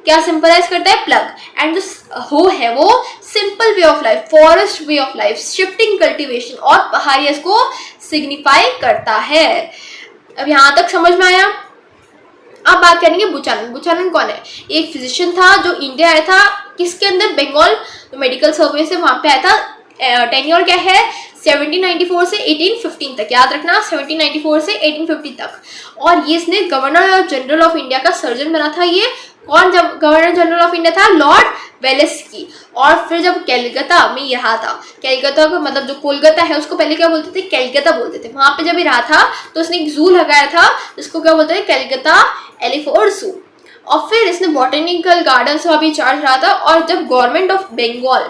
क्या सिंबलाइज करता है? प्लग। एंड जो हो है वो simple way of life, forest way of life, shifting cultivation और पहाड़ियों को सिग्निफाई करता है। अब यहाँ तक समझ में आया? अब बात करेंगे बुचानन। बुचानन कौन है? एक फिजिशियन था जो इंडिया आया था, किसके अंदर? बंगाल मेडिकल सर्वे से वहां पे आया था। टेन्योर क्या है? 1794 से 1815 तक, याद रखना 1794 से 1850 तक। और ये इसने गवर्नर जनरल ऑफ इंडिया का सर्जन बना था। ये कौन जब गवर्नर जनरल ऑफ इंडिया था? Lord Wellesley. और फिर जब कलकत्ता में यहाँ था, कलकत्ता का मतलब जो कोलकाता है उसको पहले क्या बोलते थे? कलकत्ता बोलते थे। वहां पे जब ये रहा था तो उसने एक जू लगाया था जिसको क्या बोलते थे? कलकत्ता एलिफेंट जू। और फिर इसने बॉटनिकल गार्डन से अभी चार्ज रहा था। और जब गवर्नमेंट ऑफ बंगाल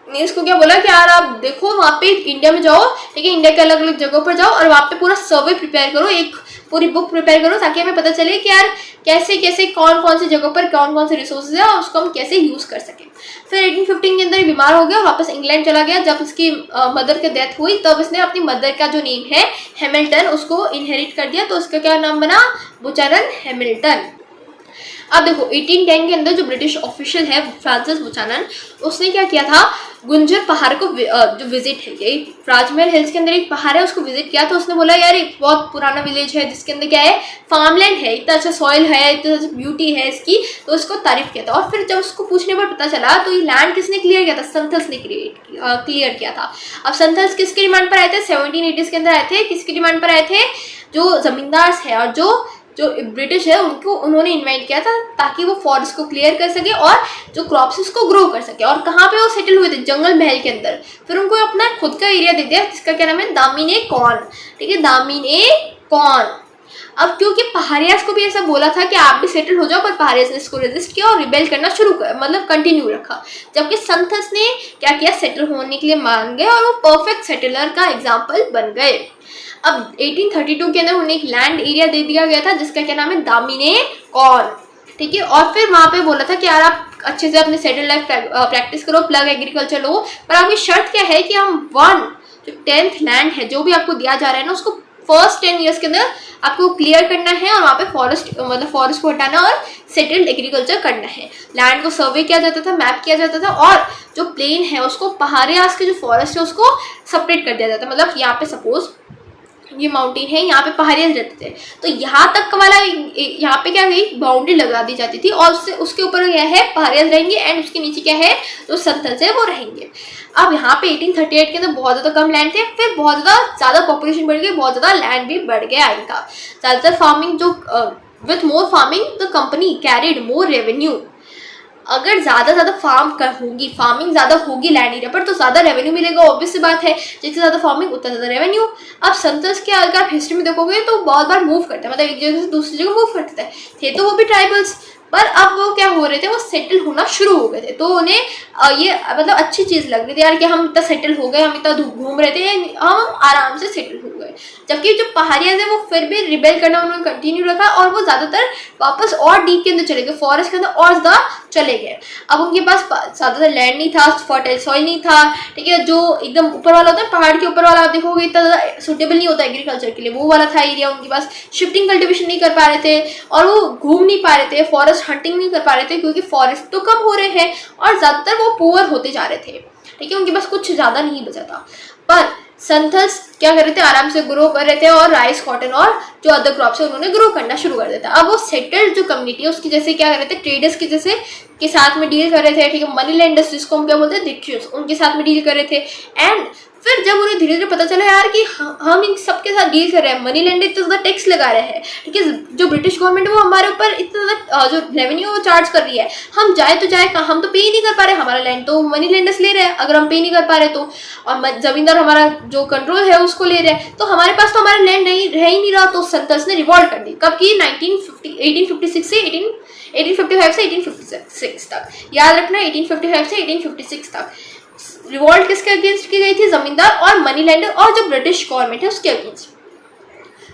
ने इसको क्या बोला कि यार आप देखो वहाँ पे इंडिया में जाओ, ठीक है, इंडिया के अलग अलग जगहों पर जाओ और वहाँ पे पूरा सर्वे प्रिपेयर करो, एक पूरी बुक प्रिपेयर करो, ताकि हमें पता चले कि यार कैसे कैसे कौन कौन सी जगहों पर कौन कौन से रिसोर्सेज है और उसको हम कैसे यूज कर सकें। फिर 1815 के अंदर बीमार हो गया और वापस इंग्लैंड चला गया। जब उसकी मदर की डेथ हुई तब इसने अपनी मदर का जो नेम है हैमिल्टन उसको इनहेरिट कर दिया, तो उसका क्या नाम बना? बुचानन हैमिल्टन। अब देखो 1810 के अंदर जो ब्रिटिश ऑफिशियल है फ्रांसिस बुचानन, उसने क्या किया था? गुंजर पहाड़ को जो विजिट है, ये राजमहल हिल्स के अंदर एक पहाड़ है, उसको विजिट किया। तो उसने बोला यार एक बहुत पुराना विलेज है जिसके अंदर क्या है? फार्मलैंड है, इतना अच्छा सॉइल है, इतना अच्छा ब्यूटी है इसकी, तो उसको तारीफ किया था। और फिर जब उसको पूछने पर पता चला तो ये लैंड किसने क्लियर किया था? संथल्स ने क्लियर किया था। अब संथल्स किसके डिमांड पर आए थे? 1780s के अंदर आए थे। किसकी डिमांड पर आए थे? जो जमींदार है और जो ब्रिटिश है उनको उन्होंने इन्वाइट किया था ताकि वो फॉरेस्ट को क्लियर कर सके और जो क्रॉप्स उसको ग्रो कर सके। और कहाँ पे वो सेटल हुए थे? जंगल महल के अंदर। फिर उनको अपना खुद का एरिया दे दिया जिसका क्या नाम है? दामिने कौन, ठीक है, दामिने कौन। अब क्योंकि पहाड़ियास को भी ऐसा बोला था कि आप भी सेटल हो जाओ, पर पहाड़ियास ने इसको रेजिस्ट किया और रिबेल करना शुरू कर मतलब कंटिन्यू रखा। जबकि संथल्स ने क्या किया? सेटल होने के लिए मान गए और वो परफेक्ट सेटलर का एग्जाम्पल बन गए। अब 1832 के अंदर उन्हें एक लैंड एरिया दे दिया गया था जिसका क्या नाम है? दामिने कौन, ठीक है। और फिर वहाँ पे बोला था कि यार आप अच्छे से अपने सेटल लाइफ प्रैक्टिस करो, प्लग एग्रीकल्चर लो, पर आपकी शर्त क्या है कि हम 1/10 लैंड है जो भी आपको दिया जा रहा है ना, उसको फर्स्ट 10 ईयर्स के अंदर आपको क्लियर करना है और वहाँ पे फॉरेस्ट को हटाना और सेटल्ड एग्रीकल्चर करना है। लैंड को सर्वे किया जाता था, मैप किया जाता था, और जो प्लेन है उसको पहाड़ियास के जो फॉरेस्ट है उसको सेपरेट कर दिया जाता है। मतलब यहाँ पे सपोज ये माउंटेन है, यहाँ पे पहाड़ियाँ रहते थे, तो यहाँ तक वाला यहाँ पे क्या गई? बाउंड्री लगा दी जाती थी और उसके ऊपर क्या है? पहाड़ियाँ रहेंगी एंड उसके नीचे क्या है? जो संथल्स है वो रहेंगे। अब यहाँ पे 1838 के अंदर बहुत ज़्यादा कम लैंड थे, फिर बहुत ज़्यादा पॉपुलेशन बढ़ गई, बहुत ज़्यादा लैंड भी बढ़ गया इनका। ज़्यादातर फार्मिंग जो with more farming the company carried more revenue. अगर ज़्यादा होगी फार्मिंग ज़्यादा होगी लैंड एरिया पर, तो ज़्यादा रेवेन्यू मिलेगा, ऑब्वियस सी बात है। जितनी ज़्यादा फार्मिंग उतना ज़्यादा रेवेन्यू। अब संथल्स के अगर आप हिस्ट्री में देखोगे तो बहुत बार मूव करते हैं, मतलब एक जगह से दूसरी जगह मूव करते थे तो वो भी ट्राइबल्स, पर अब वो क्या हो रहे थे? वो सेटल होना शुरू हो गए थे, तो उन्हें ये मतलब अच्छी चीज़ लग रही थी यार कि हम इतना सेटल हो गए, हम इतना घूम रहे थे, हम आराम से सेटल हो गए। जबकि जो पहाड़ियाँ थे वो फिर भी रिबेल करना उन्होंने कंटिन्यू रखा और वो ज़्यादातर वापस और डीप के अंदर चले गए, फॉरेस्ट के अंदर और ज़्यादा चले गए। अब उनके पास ज़्यादातर लैंड नहीं था, फर्टाइल सॉइल नहीं था, ठीक है। जो एकदम ऊपर वाला होता है, पहाड़ के ऊपर वाला आप देखोगे इतना ज़्यादा सूटेबल नहीं होता एग्रीकल्चर के लिए, वो वाला था एरिया उनके पास। शिफ्टिंग कल्टिवेशन नहीं कर पा रहे थे और वो घूम नहीं पा रहे थे, फॉरेस्ट हंटिंग नहीं कर पा रहे थे क्योंकि फॉरेस्ट तो कम हो रहे हैं और ज़्यादातर वो पुअर होते जा रहे थे, ठीक है। उनके पास कुछ ज़्यादा नहीं बचा था। पर संथल्स क्या कर रहे थे? आराम से ग्रो कर रहे थे और राइस, कॉटन और जो अदर क्रॉप्स है उन्होंने ग्रो करना शुरू कर दिया था। अब वो सेटल्ड जो कम्युनिटी है उसकी जैसे क्या कर रहे थे? ट्रेडर्स के जैसे साथ में डील कर रहे थे, ठीक है। मनी लैंडर्स जिसको हम क्या बोलते हैं? डिक्शर्स, उनके साथ में डील कर रहे थे। एंड फिर जब उन्हें धीरे धीरे पता चला यार कि हम इन सबके साथ डील कर रहे हैं, मनी लैंडर इतना ज़्यादा टैक्स लगा रहे हैं, ठीक है, जो ब्रिटिश गवर्नमेंट है वो हमारे ऊपर इतना ज़्यादा जो रेवेन्यू वो चार्ज कर रही है, हम जाए तो जाए कहाँ, हम तो पे ही नहीं कर पा रहे, हमारा लैंड तो मनी लैंडर्स ले रहे हैं, अगर हम पे नहीं कर पा रहे तो, और जमींदार हमारा जो कंट्रोल है उसको ले रहे हैं, तो हमारे पास तो हमारा लैंड नहीं रह ही नहीं रहा। तो संतल्स ने रिवॉल्ट कर दी, कब की, 1856 से 1855 से 1856 तक, याद रखना 1855 से 1856 तक। रिवॉल्ट किसके अगेंस्ट की गई थी, जमींदार और मनी लैंडर और जो ब्रिटिश गवर्नमेंट है उसके अगेंस्ट।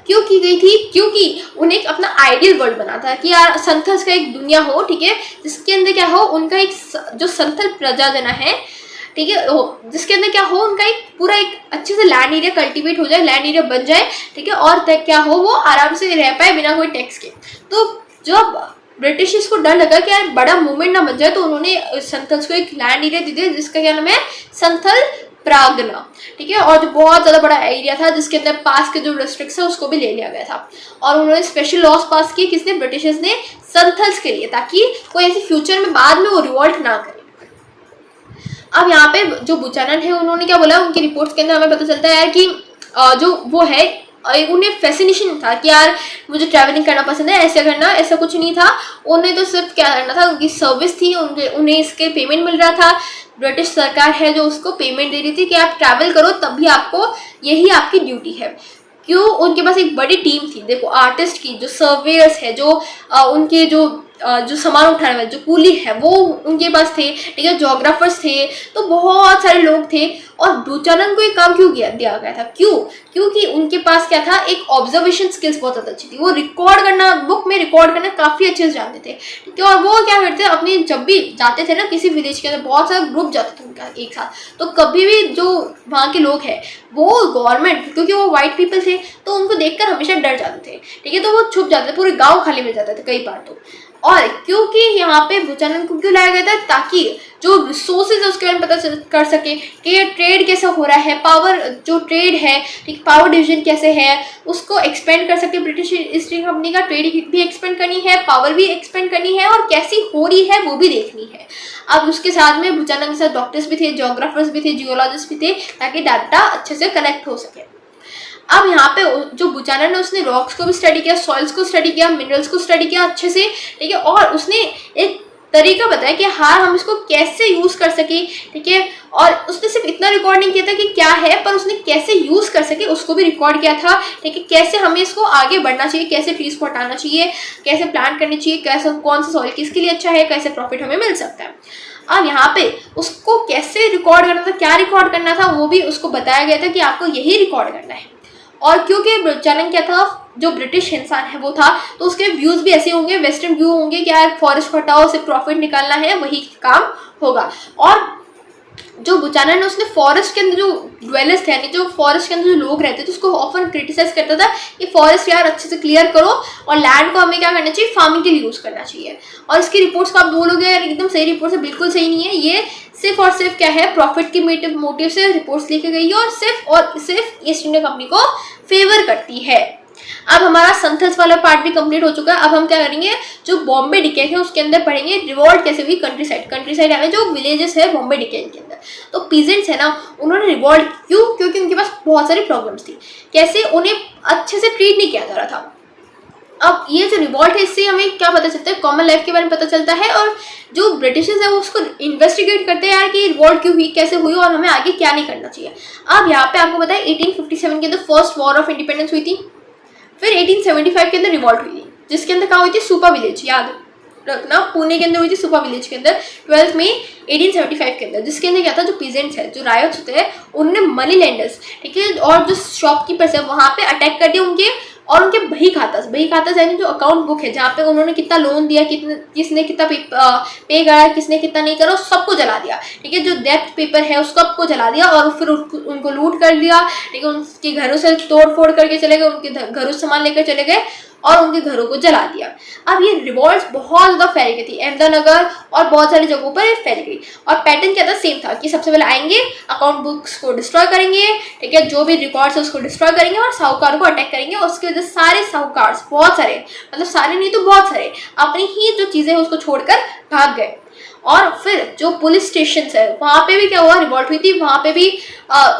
क्यों की गई थी, क्योंकि उन्हें एक अपना आइडियल वर्ल्ड बना था कि यार संथल्स का एक दुनिया हो, ठीक है, जिसके अंदर क्या हो, उनका एक जो संथल प्रजाजना है, ठीक है, जिसके अंदर क्या हो, उनका एक पूरा एक अच्छे से लैंड एरिया कल्टीवेट हो जाए, लैंड एरिया बन जाए, ठीक है, और क्या हो, वो आराम से रह पाए बिना कोई टैक्स के। तो जब ब्रिटिश को डर लगा कि यार बड़ा मूवमेंट ना बन जाए, तो उन्होंने संथल्स को एक लैंड एरिया दे दिया जिसका क्या नाम है, संथल प्रागना, ठीक है, और जो बहुत ज़्यादा बड़ा एरिया था जिसके अंदर पास के जो डिस्ट्रिक्ट्स है उसको भी ले लिया गया था। और उन्होंने स्पेशल लॉज पास किए, किसने, ब्रिटिशर्स ने, संथल्स के लिए, ताकि कोई ऐसे फ्यूचर में बाद में वो रिवॉल्ट ना करे। अब यहाँ पे जो बुचानन है उन्होंने क्या बोला, उनकी रिपोर्ट्स के अंदर हमें पता चलता है यार कि जो वो है, उन्हें फैसिनेशन था कि यार मुझे ट्रैवलिंग करना पसंद है, ऐसा करना, ऐसा कुछ नहीं था। उन्हें तो सिर्फ क्या करना था, उनकी सर्विस थी, उन्हें इसके पेमेंट मिल रहा था, ब्रिटिश सरकार है जो उसको पेमेंट दे रही थी कि आप ट्रैवल करो तब भी आपको, यही आपकी ड्यूटी है। क्यों, उनके पास एक बड़ी टीम थी, देखो आर्टिस्ट की, जो सर्वेयर्स है, जो उनके जो सामान उठाने वाले जो कूली है वो उनके पास थे, ठीक है, जोग्राफर्स थे, तो बहुत सारे लोग थे। और बुचानन को एक काम क्यों दिया गया था, क्योंकि उनके पास क्या था, एक ऑब्जर्वेशन स्किल्स बहुत ज़्यादा अच्छी थी, वो रिकॉर्ड करना, बुक में रिकॉर्ड करना काफ़ी अच्छे से जानते थे, ठीक है। और वो क्या करते थे, अपने जब भी जाते थे ना किसी विलेज के अंदर, बहुत सारे ग्रुप जाते थे उनका एक साथ, तो कभी भी जो वहाँ के लोग हैं वो गवर्नमेंट, क्योंकि वो वाइट पीपल थे तो उनको देखकर हमेशा डर जाते थे, ठीक है, तो वो छुप जाते थे, पूरे गाँव खाली मिल जाते थे कई बार तो। और क्योंकि यहाँ पे बुचानन को क्यों लाया गया था, ताकि जो रिसोर्सेज है उसके बारे में पता कर सके कि ट्रेड कैसा हो रहा है, पावर जो ट्रेड है, ठीक, पावर डिवीजन कैसे है, उसको एक्सपेंड कर सके। ब्रिटिश ईस्ट इंडिया कंपनी का ट्रेड भी एक्सपेंड करनी है, पावर भी एक्सपेंड करनी है, और कैसी हो रही है वो भी देखनी है। अब उसके साथ में बुचानन के साथ डॉक्टर्स भी थे, जोग्राफर्स भी थे, जियोलॉजिस्ट भी थे, ताकि डाटा अच्छे से कलेक्ट हो सके। अब यहाँ पे जो बुचानन है उसने रॉक्स को भी स्टडी किया, सॉइल्स को स्टडी किया, मिनरल्स को स्टडी किया अच्छे से, ठीक है, और उसने एक तरीका बताया कि हाँ हम इसको कैसे यूज़ कर सके, ठीक है। और उसने सिर्फ इतना रिकॉर्ड नहीं किया था कि क्या है, पर उसने कैसे यूज़ कर सके उसको भी रिकॉर्ड किया था, ठीक है, कैसे हमें इसको आगे बढ़ना चाहिए, कैसे ट्रीज को हटाना चाहिए, कैसे प्लांट करनी चाहिए, कैसे कौन सा सॉइल किसके लिए अच्छा है, कैसे प्रॉफिट हमें मिल सकता है। अब यहाँ पे उसको कैसे रिकॉर्ड करना था, क्या रिकॉर्ड करना था, वो भी उसको बताया गया था कि आपको यही रिकॉर्ड करना है। और क्योंकि बुचानन क्या था, जो ब्रिटिश इंसान है वो था, तो उसके व्यूज़ भी ऐसे होंगे, वेस्टर्न व्यू होंगे कि यार फॉरेस्ट को हटाओ, से प्रॉफिट निकालना है, वही काम होगा। और जो बुचानन है उसने फॉरेस्ट के अंदर जो ड्वेलर्स थे, यानी जो फॉरेस्ट के अंदर जो लोग रहते थे, उसको ऑफन क्रिटिसाइज करता था कि फॉरेस्ट यार अच्छे से क्लियर करो और लैंड को हमें क्या करना चाहिए, फार्मिंग के लिए यूज़ करना चाहिए। और इसकी रिपोर्ट्स को आप बोलोगे यार एकदम सही रिपोर्ट है, बिल्कुल सही नहीं है, ये सिर्फ और सिर्फ क्या है, प्रॉफिट की मोटिव से रिपोर्ट्स लिखी गई है और सिर्फ ईस्ट इंडिया कंपनी को फेवर करती है। अब हमारा संथल्स वाला पार्ट भी कंप्लीट हो चुका है। अब हम क्या करेंगे, जो बॉम्बे डिकेड है उसके अंदर पढ़ेंगे रिवॉल्ट कैसे हुई कंट्री साइड यानी जो विलेजेस है बॉम्बे डिकेड के अंदर। तो पीजेंट्स है ना, उन्होंने रिवॉल्ट क्यों, क्योंकि उनके पास बहुत सारी प्रॉब्लम्स थी, कैसे उन्हें अच्छे से ट्रीट नहीं किया जा रहा था। अब ये जो रिवॉल्ट है इससे हमें क्या पता चलता है, कॉमन लाइफ के बारे में पता चलता है, और जो ब्रिटिशर्स है वो उसको इन्वेस्टिगेट करते हैं यार कि रिवॉल्ट क्यों हुई, कैसे हुई, और हमें आगे क्या नहीं करना चाहिए। अब यहाँ पे आपको पता है 1857 के अंदर फर्स्ट वॉर ऑफ इंडिपेंडेंस हुई थी, फिर 1875 के अंदर रिवॉल्ट हुई थी, जिसके अंदर कहाँ हुई थी, सुपा विलेज, याद रखना, पुणे के अंदर हुई थी, सुपा विलेज के अंदर 12 मई 1875 के अंदर, जिसके अंदर क्या था, जो पीजेंट्स है, जो रायट्स होते हैं, उनने मनी लैंडर्स, ठीक है, और जो शॉपकीपर्स है वहाँ पे अटैक कर दिया उनके, और उनके बही खाता यानी जो अकाउंट बुक है जहाँ पे उन्होंने कितना लोन दिया, किसने कितना पे करा, किसने कितना नहीं करा, सबको जला दिया, ठीक है। जो डेप्थ पेपर है उसको सबको जला दिया, और फिर उनको लूट कर लिया, ठीक है, उनके घरों से तोड़ फोड़ करके चले गए, उनके घरों से सामान लेकर चले गए और उनके घरों को जला दिया। अब ये रिवॉल्ट बहुत ज़्यादा फैल गई थी, अहमदनगर और बहुत सारी जगहों पर फैल गई। और पैटर्न क्या था, सेम था कि सबसे पहले आएंगे, अकाउंट बुक्स को डिस्ट्रॉय करेंगे, ठीक है, जो भी रिकॉर्ड्स है उसको डिस्ट्रॉय करेंगे और साहूकार को अटैक करेंगे। और उसकी वजह से सारे साहूकार, बहुत सारे, मतलब सारे नहीं तो बहुत सारे, अपनी ही जो चीज़ें हैं उसको छोड़कर भाग गए। और फिर जो पुलिस स्टेशन है वहाँ पे भी क्या हुआ, रिवॉल्ट हुई थी, वहाँ पे भी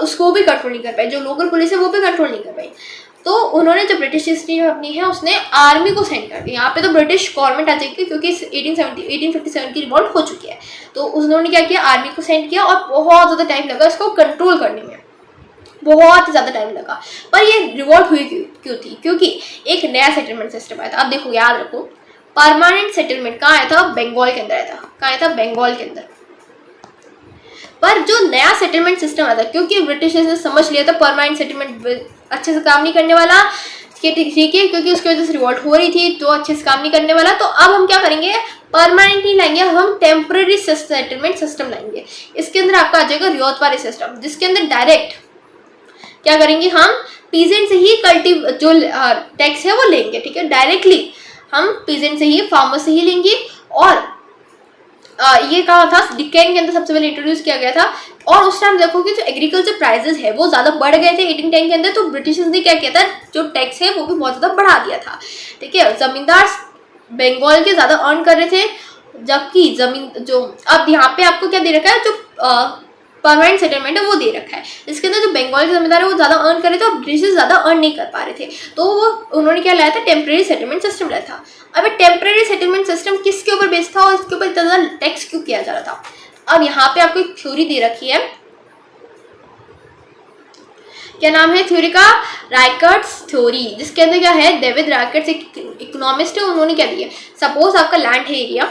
उसको भी कंट्रोल नहीं कर पाई, जो लोकल पुलिस है वो भी कंट्रोल नहीं कर पाई। तो उन्होंने जो ब्रिटिश हिस्ट्री अपनी है उसने आर्मी को सेंड कर दिया। यहाँ पे तो ब्रिटिश गवर्नमेंट आ जाएगी क्योंकि 1857 की रिवॉल्ट हो चुकी है। तो उन्होंने क्या किया, आर्मी को सेंड किया और बहुत ज़्यादा टाइम लगा इसको कंट्रोल करने में, बहुत ज़्यादा टाइम लगा। पर ये रिवॉल्ट हुई क्यों थी, क्योंकि एक नया सेटलमेंट सिस्टम आया था। अब देखो याद रखो, परमानेंट सेटलमेंट कहाँ आया था, बंगाल के अंदर आया था। कहाँ आया था, बंगाल के अंदर। पर जो नया सेटलमेंट सिस्टम आया था, क्योंकि ब्रिटिश ने समझ लिया था परमानेंट सेटलमेंट अच्छे से काम नहीं करने वाला, ठीक है, क्योंकि उसकी वजह से रिवॉल्ट हो रही थी, तो अच्छे से काम नहीं करने वाला। तो अब हम क्या करेंगे, परमानेंट नहीं लाएंगे, हम टेम्पररी सेटलमेंट सिस्टम लाएंगे। इसके अंदर आपका आ जाएगा रियायतवारी सिस्टम, जिसके अंदर डायरेक्ट क्या करेंगे, हम पीजेंट से ही जो टैक्स है वो लेंगे, ठीक है, डायरेक्टली हम पीजेंट से ही, फार्मर से ही लेंगे। और ये कहा था डिक्केन के अंदर सबसे पहले इंट्रोड्यूस किया गया था। और उस टाइम देखो कि जो एग्रीकल्चर प्राइसेस है वो ज़्यादा बढ़ गए थे 1810 के अंदर, तो ब्रिटिशर्स ने क्या किया था, जो टैक्स है वो भी बहुत ज़्यादा बढ़ा दिया था, ठीक है। जमींदार बंगाल के ज़्यादा अर्न कर रहे थे, जबकि जमीन जो अब यहाँ पे आपको क्या दे रखा है, जो परमानेंट सेटलमेंट है वो दे रखा है, इसके अंदर जो बंगाल के जमींदार है वो ज़्यादा अर्न कर रहे थे और ब्रिटिश ज़्यादा अर्न नहीं कर पा रहे थे। तो वो उन्होंने क्या लाया था, टेम्परेरी सेटलमेंट सिस्टम लाया था। अब टेम्परेरी सेटलमेंट सिस्टम किसके ऊपर बेस्ड था और इसके ऊपर इतना ज़्यादा टैक्स क्यों किया जा रहा था। अब यहाँ पे आपको एक थ्योरी दे रखी है, क्या नाम है थ्योरी का, राइकर्ट्स थ्योरी, जिसके अंदर क्या है, डेविड राइकर्ट्स एक इकोनॉमिस्ट है, उन्होंने क्या दिया, सपोज आपका लैंड है एरिया,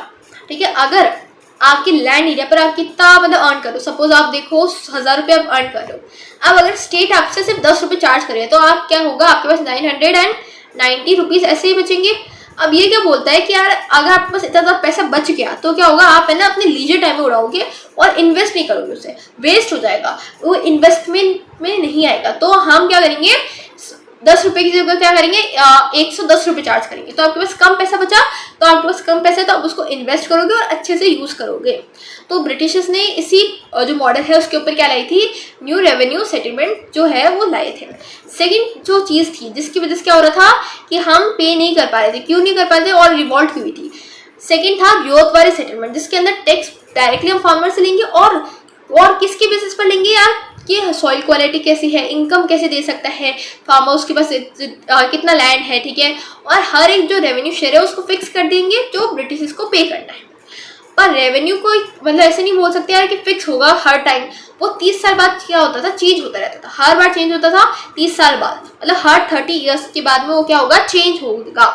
ठीक है, अगर आपकी लैंड एरिया पर आप कितना मतलब अर्न करो, सपोज आप देखो 1000 रुपये आप अर्न कर रहे हो, अब अगर स्टेट आपसे सिर्फ 10 रुपये चार्ज करे तो आप क्या होगा, आपके पास 990 रुपीज़ ऐसे ही बचेंगे। अब ये क्या बोलता है कि यार अगर आपके पास इतना ज़्यादा पैसा बच गया तो क्या होगा, आप है ना अपने लीजर टाइम में उड़ाओगे और इन्वेस्ट नहीं करोगे, उसे वेस्ट हो जाएगा, वो इन्वेस्टमेंट में नहीं आएगा। तो हम क्या करेंगे, 10 रुपये की जगह क्या करेंगे, 110 रुपये चार्ज करेंगे, तो आपके पास कम पैसा बचा, तो आपके पास कम पैसा है तो आप उसको इन्वेस्ट करोगे और अच्छे से यूज़ करोगे। तो ब्रिटिशर्स ने इसी जो मॉडल है उसके ऊपर क्या लाई थी, न्यू रेवेन्यू सेटलमेंट जो है वो लाए थे। सेकंड जो चीज़ थी जिसकी वजह से क्या हो रहा था कि हम पे नहीं कर पा रहे थे, क्यों नहीं कर पा रहे थे और रिवॉल्ट क्यों हुई थी, सेकंड था रियायतवारी सेटलमेंट, जिसके अंदर टैक्स डायरेक्टली हम फार्मर से लेंगे और किसके बेसिस पर लेंगे यार, कि सॉइल क्वालिटी कैसी है, इनकम कैसे दे सकता है फार्मर, उसके पास कितना लैंड है, ठीक है, और हर एक जो रेवेन्यू शेयर है उसको फिक्स कर देंगे जो ब्रिटिश को पे करना है। पर रेवेन्यू को मतलब ऐसे नहीं बोल सकते यार कि फिक्स होगा हर टाइम, वो 30 साल बाद क्या होता था, चेंज होता रहता था, हर बार चेंज होता था 30 साल बाद, मतलब हर 30 ईयर्स के बाद में वो क्या होगा, चेंज होगा।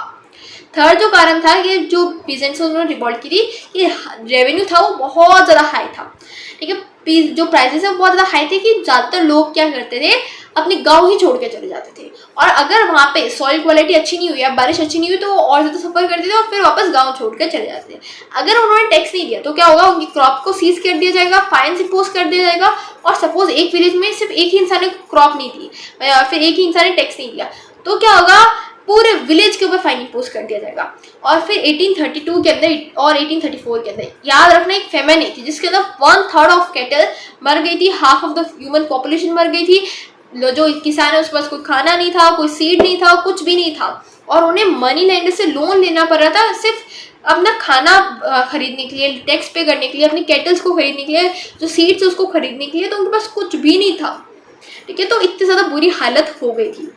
थर्ड जो कारण था कि जो पीजेंट्स उन्होंने रिवॉल्ट की थी, कि रेवेन्यू था वो बहुत ज़्यादा हाई था, ठीक है, जो प्राइसेस है वो बहुत ज़्यादा हाई थे कि ज़्यादातर लोग क्या करते थे, अपने गांव ही छोड़ के चले जाते थे, और अगर वहाँ पे सॉइल क्वालिटी अच्छी नहीं हुई या बारिश अच्छी नहीं हुई तो वो और ज़्यादा सफ़र करते थे और फिर वापस गांव छोड़ कर चले जाते थे। अगर उन्होंने टैक्स नहीं दिया तो क्या होगा, उनकी क्रॉप को सीज कर दिया जाएगा, फाइन इम्पोज कर दिया जाएगा, और सपोज एक विलेज में सिर्फ एक ही इंसान ने क्रॉप नहीं दी या फिर एक ही इंसान ने टैक्स नहीं दिया तो क्या होगा, पूरे विलेज के ऊपर फाइन इम्पोज कर दिया जाएगा। और फिर 1832 के अंदर और 1834 के अंदर याद रखना एक फेमिन आई थी जिसके अंदर 1/3 ऑफ कैटल मर गई थी, half of the human population मर गई थी, जो किसान है उसके पास कोई खाना नहीं था, कोई सीड नहीं था, कुछ भी नहीं था, और उन्हें मनी लैंडर से लोन लेना पड़ रहा था सिर्फ अपना खाना खरीदने के लिए, टैक्स पे करने के लिए, अपनी कैटल्स को खरीदने के लिए, जो सीड्स है उसको खरीदने के लिए, तो उनके पास कुछ भी नहीं था, ठीक है। तो इतनी ज़्यादा बुरी हालत हो गई थी।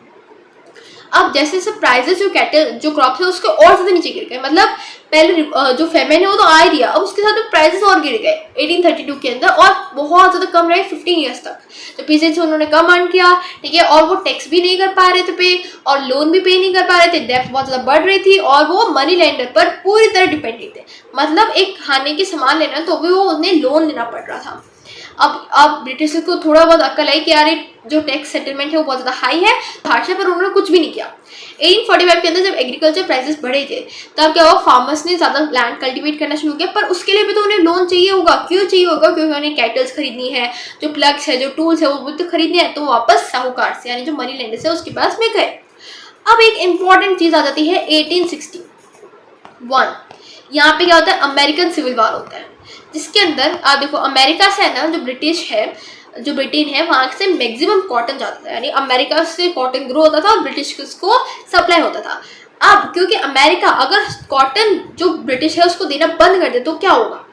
अब जैसे जैसे प्राइजेस जो कैटल जो क्रॉप है उसके और ज़्यादा नीचे गिर गए, मतलब पहले जो फेमिन है वो तो आ ही दिया, अब उसके साथ में प्राइजेस और गिर गए 1832 के अंदर, और बहुत ज़्यादा कम रहे 15 ईयर्स तक। तो पीजेंट्स उन्होंने कम अर्न किया, ठीक है, और वो टैक्स भी नहीं कर पा रहे थे पे, और लोन भी पे नहीं कर पा रहे थे, डेब्ट बहुत ज़्यादा बढ़ रही थी, और वो मनी लैंडर पर पूरी तरह डिपेंडेंट थे, मतलब एक खाने की सामान लेना तो भी वो उन्हें लोन लेना पड़ रहा था। अब ब्रिटिश को थोड़ा बहुत अक्ल आई कि यार जो टैक्स सेटलमेंट है वो बहुत ज़्यादा हाई है, भाषा पर उन्होंने कुछ भी नहीं किया। 1845 के अंदर जब एग्रीकल्चर प्राइसेस बढ़े थे तब क्या हुआ, फार्मर्स ने ज़्यादा लैंड कल्टीवेट करना शुरू किया, पर उसके लिए भी तो उन्हें लोन चाहिए होगा, क्यों चाहिए होगा, क्योंकि उन्हें कैटल्स खरीदनी है, जो प्लग्स है, जो टूल्स है वो तो खरीदने हैं, तो वापस साहूकार से यानी जो मनी लैंडर्स है उसके पास में गए। अब एक इंपॉर्टेंट चीज़ आ जाती है 1861, यहाँ पे क्या होता है, अमेरिकन सिविल वॉर होता है, जिसके अंदर आप देखो अमेरिका से है ना, जो ब्रिटिश है, जो ब्रिटेन है, वहाँ से मैक्सिमम कॉटन जाता था, यानी अमेरिका से कॉटन ग्रो होता था और ब्रिटिश को सप्लाई होता था। अब क्योंकि अमेरिका अगर कॉटन जो ब्रिटिश है उसको देना बंद कर दे तो क्या होगा,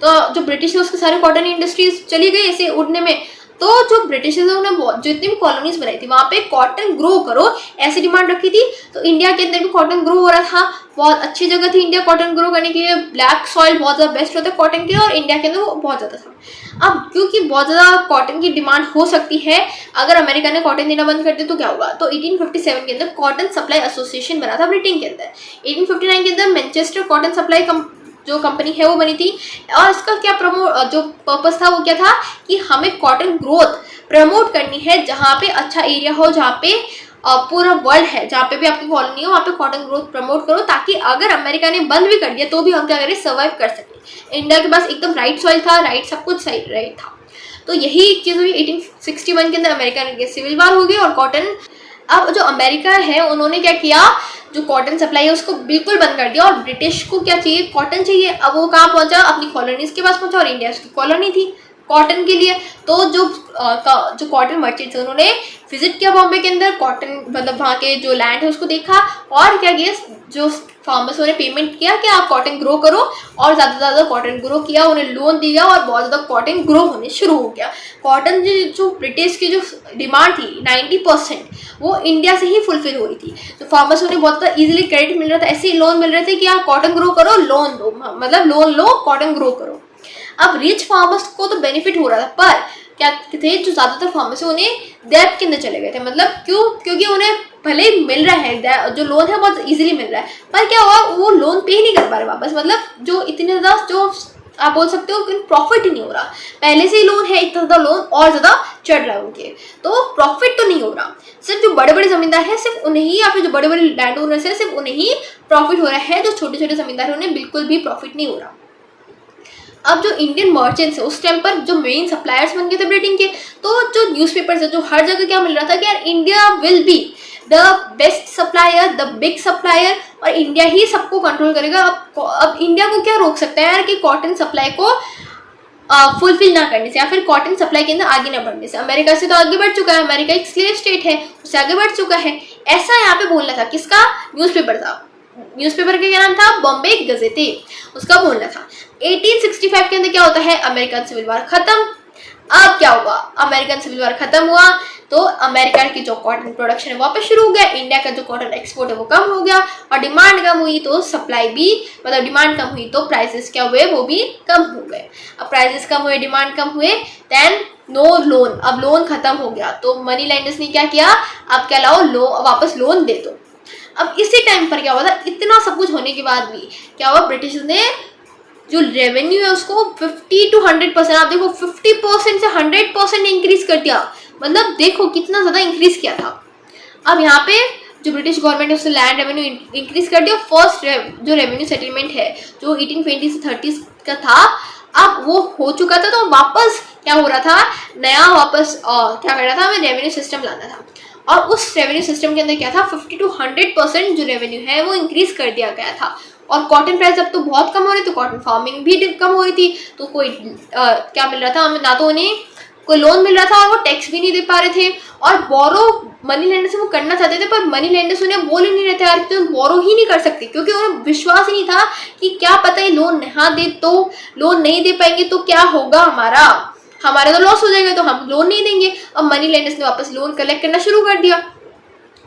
तो जो ब्रिटिश थे उसके सारे कॉटन इंडस्ट्रीज चली गई ऐसे उड़ने में। तो जो ब्रिटिशर्स ने जितनी भी कॉलोनीज बनाई थी वहाँ पे कॉटन ग्रो करो ऐसी डिमांड रखी थी। तो इंडिया के अंदर भी कॉटन ग्रो हो रहा था, बहुत अच्छी जगह थी इंडिया कॉटन ग्रो करने के लिए, ब्लैक सॉइल बहुत ज़्यादा बेस्ट होता है कॉटन के लिए, और इंडिया के अंदर वो बहुत ज़्यादा था। अब क्योंकि बहुत ज़्यादा कॉटन की डिमांड हो सकती है, अगर अमेरिका ने कॉटन देना बंद कर दिया तो क्या होगा। तो 1857 के अंदर कॉटन सप्लाई एसोसिएशन बना था ब्रिटेन के अंदर। 1859 के अंदर मैनचेस्टर कॉटन सप्लाई जो कंपनी है वो बनी थी, और इसका क्या जो पर्पस था वो क्या था कि हमें कॉटन ग्रोथ प्रमोट करनी है जहाँ पे अच्छा एरिया हो, जहाँ पे पूरा वर्ल्ड है, जहाँ पे भी आपकी कॉलोनी हो वहाँ पे कॉटन ग्रोथ प्रमोट करो, ताकि अगर अमेरिका ने बंद भी कर दिया तो भी हम क्या करें, सर्वाइव कर सकें। इंडिया के पास एकदम राइट सॉइल था, राइट सब कुछ सही राइट था। तो यही चीज़ हुई 1861 के अंदर अमेरिका के सिविल वार हो गई और कॉटन। अब जो अमेरिका है उन्होंने क्या किया, जो कॉटन सप्लाई है उसको बिल्कुल बंद कर दिया, और ब्रिटिश को क्या चाहिए, कॉटन चाहिए। अब वो कहाँ पहुंचा, अपनी कॉलोनीज के पास पहुंचा, और इंडिया उसकी कॉलोनी थी कॉटन के लिए। तो जो कॉटन मर्चेंट्स है उन्होंने विजिट किया बॉम्बे के अंदर, कॉटन मतलब वहाँ के जो लैंड है उसको देखा, और क्या किया, जो फार्मर्स ने पेमेंट किया कि आप कॉटन ग्रो करो, और ज़्यादा से ज़्यादा कॉटन ग्रो किया, उन्हें लोन दिया और बहुत ज़्यादा कॉटन ग्रो होने शुरू हो गया। कॉटन जो ब्रिटिश की जो डिमांड थी 90% वो इंडिया से ही फुलफिल हो रही थी। तो फार्मर्स उन्हें बहुत ज़्यादा ईजिली क्रेडिट मिल रहा था, ऐसे ही लोन मिल रहे थे कि आप कॉटन ग्रो करो, लोन दो, मतलब लोन लो कॉटन ग्रो करो। अब रिच फार्मर्स को तो बेनिफिट हो रहा था, पर क्या थे जो ज़्यादातर फार्मर्स है उन्हें डेब्ट के अंदर चले गए थे। मतलब क्यों, क्योंकि उन्हें भले ही मिल रहा है जो लोन है बहुत इजीली मिल रहा है, पर क्या हुआ, वो लोन पे ही नहीं कर पा रहे वापस। मतलब जो इतने ज़्यादा जो आप बोल सकते हो कि प्रॉफिट ही नहीं हो रहा, पहले से ही लोन है, इतना ज़्यादा लोन और ज़्यादा चढ़ रहा है उनके, तो प्रॉफिट तो नहीं हो रहा। सिर्फ जो बड़े बड़े जमींदार हैं सिर्फ उन्हें ही, या फिर जो बड़े बड़े लैंड ओनर्स हैं सिर्फ उन्हें ही प्रॉफिट हो रहा है, जो छोटे छोटे जमींदार हैं उन्हें बिल्कुल भी प्रॉफिट नहीं हो रहा। अब जो इंडियन मर्चेंट्स है उस टाइम पर जो मेन सप्लायर्स बन गए थे ब्रिटेन के, तो जो न्यूज़पेपर्स है, जो हर जगह क्या मिल रहा था कि यार India will be the best supplier, the big supplier, और इंडिया ही सबको कंट्रोल करेगा। अब इंडिया को क्या रोक सकता है यार कि कॉटन सप्लाई को फुलफिल ना करने से, या फिर कॉटन सप्लाई के अंदर आगे ना बढ़ने से। अमेरिका से तो आगे बढ़ चुका है, अमेरिका एक स्लेव स्टेट है, उससे आगे बढ़ चुका है, ऐसा यहाँ पे बोलना था। किसका न्यूज़पेपर था, न्यूज़पेपर का क्या नाम था, बॉम्बे गजेटे, उसका बोलना था। 1865 के अंदर क्या होता है, अमेरिकन सिविल वार खत्म। अब क्या हुआ, अमेरिकन सिविल वार खत्म हुआ तो अमेरिका की जो कॉटन प्रोडक्शन है वापस शुरू हो गया, इंडिया का जो कॉटन एक्सपोर्ट है वो कम हो गया, और डिमांड कम हुई तो सप्लाई भी, मतलब डिमांड कम हुई तो प्राइसेस क्या हुए, वो भी कम हो गए। अब प्राइसेस कम हुए, डिमांड कम हुए, देन नो लोन, अब लोन खत्म हो गया, तो मनी लेंडर्स ने क्या किया, अब क्या लाओ, वापस लोन दे दो। अब इसी टाइम पर क्या हुआ था, इतना सब कुछ होने के बाद भी क्या हुआ, ब्रिटिश ने जो रेवेन्यू है उसको 50 to 100%, आप देखो 50% से 100% इंक्रीज कर दिया। मतलब देखो कितना ज़्यादा इंक्रीज किया था। अब यहाँ पे जो ब्रिटिश गवर्नमेंट है उसने लैंड रेवेन्यू इंक्रीज कर दिया। फर्स्ट जो रेवेन्यू सेटलमेंट है जो 1820 से 30 का था, अब वो हो चुका था, तो वापस क्या हो रहा था, नया वापस क्या कर रहा था, हमें रेवेन्यू सिस्टम लाना था। और उस रेवेन्यू सिस्टम के अंदर क्या था, 50 to 100% जो रेवेन्यू है वो इंक्रीज कर दिया गया था। और कॉटन प्राइस अब तो बहुत कम हो रही थी, तो कॉटन फार्मिंग भी कम हो रही थी, तो कोई क्या मिल रहा था, ना तो उन्हें कोई लोन मिल रहा था, और वो टैक्स भी नहीं दे पा रहे थे, और बोरो मनी लेंडर से वो करना चाहते थे, पर मनी लेंडर्स उन्हें बोल ही नहीं रहे थे यार, तो बोरो ही नहीं कर सकते, क्योंकि उन्हें विश्वास ही नहीं था कि क्या पता ये लोन नहीं दे, तो लोन नहीं दे पाएंगे तो क्या होगा, हमारा तो लॉस हो जाएगा, तो हम लोन नहीं देंगे। अब मनी लेंडर्स ने वापस लोन कलेक्ट करना शुरू कर दिया,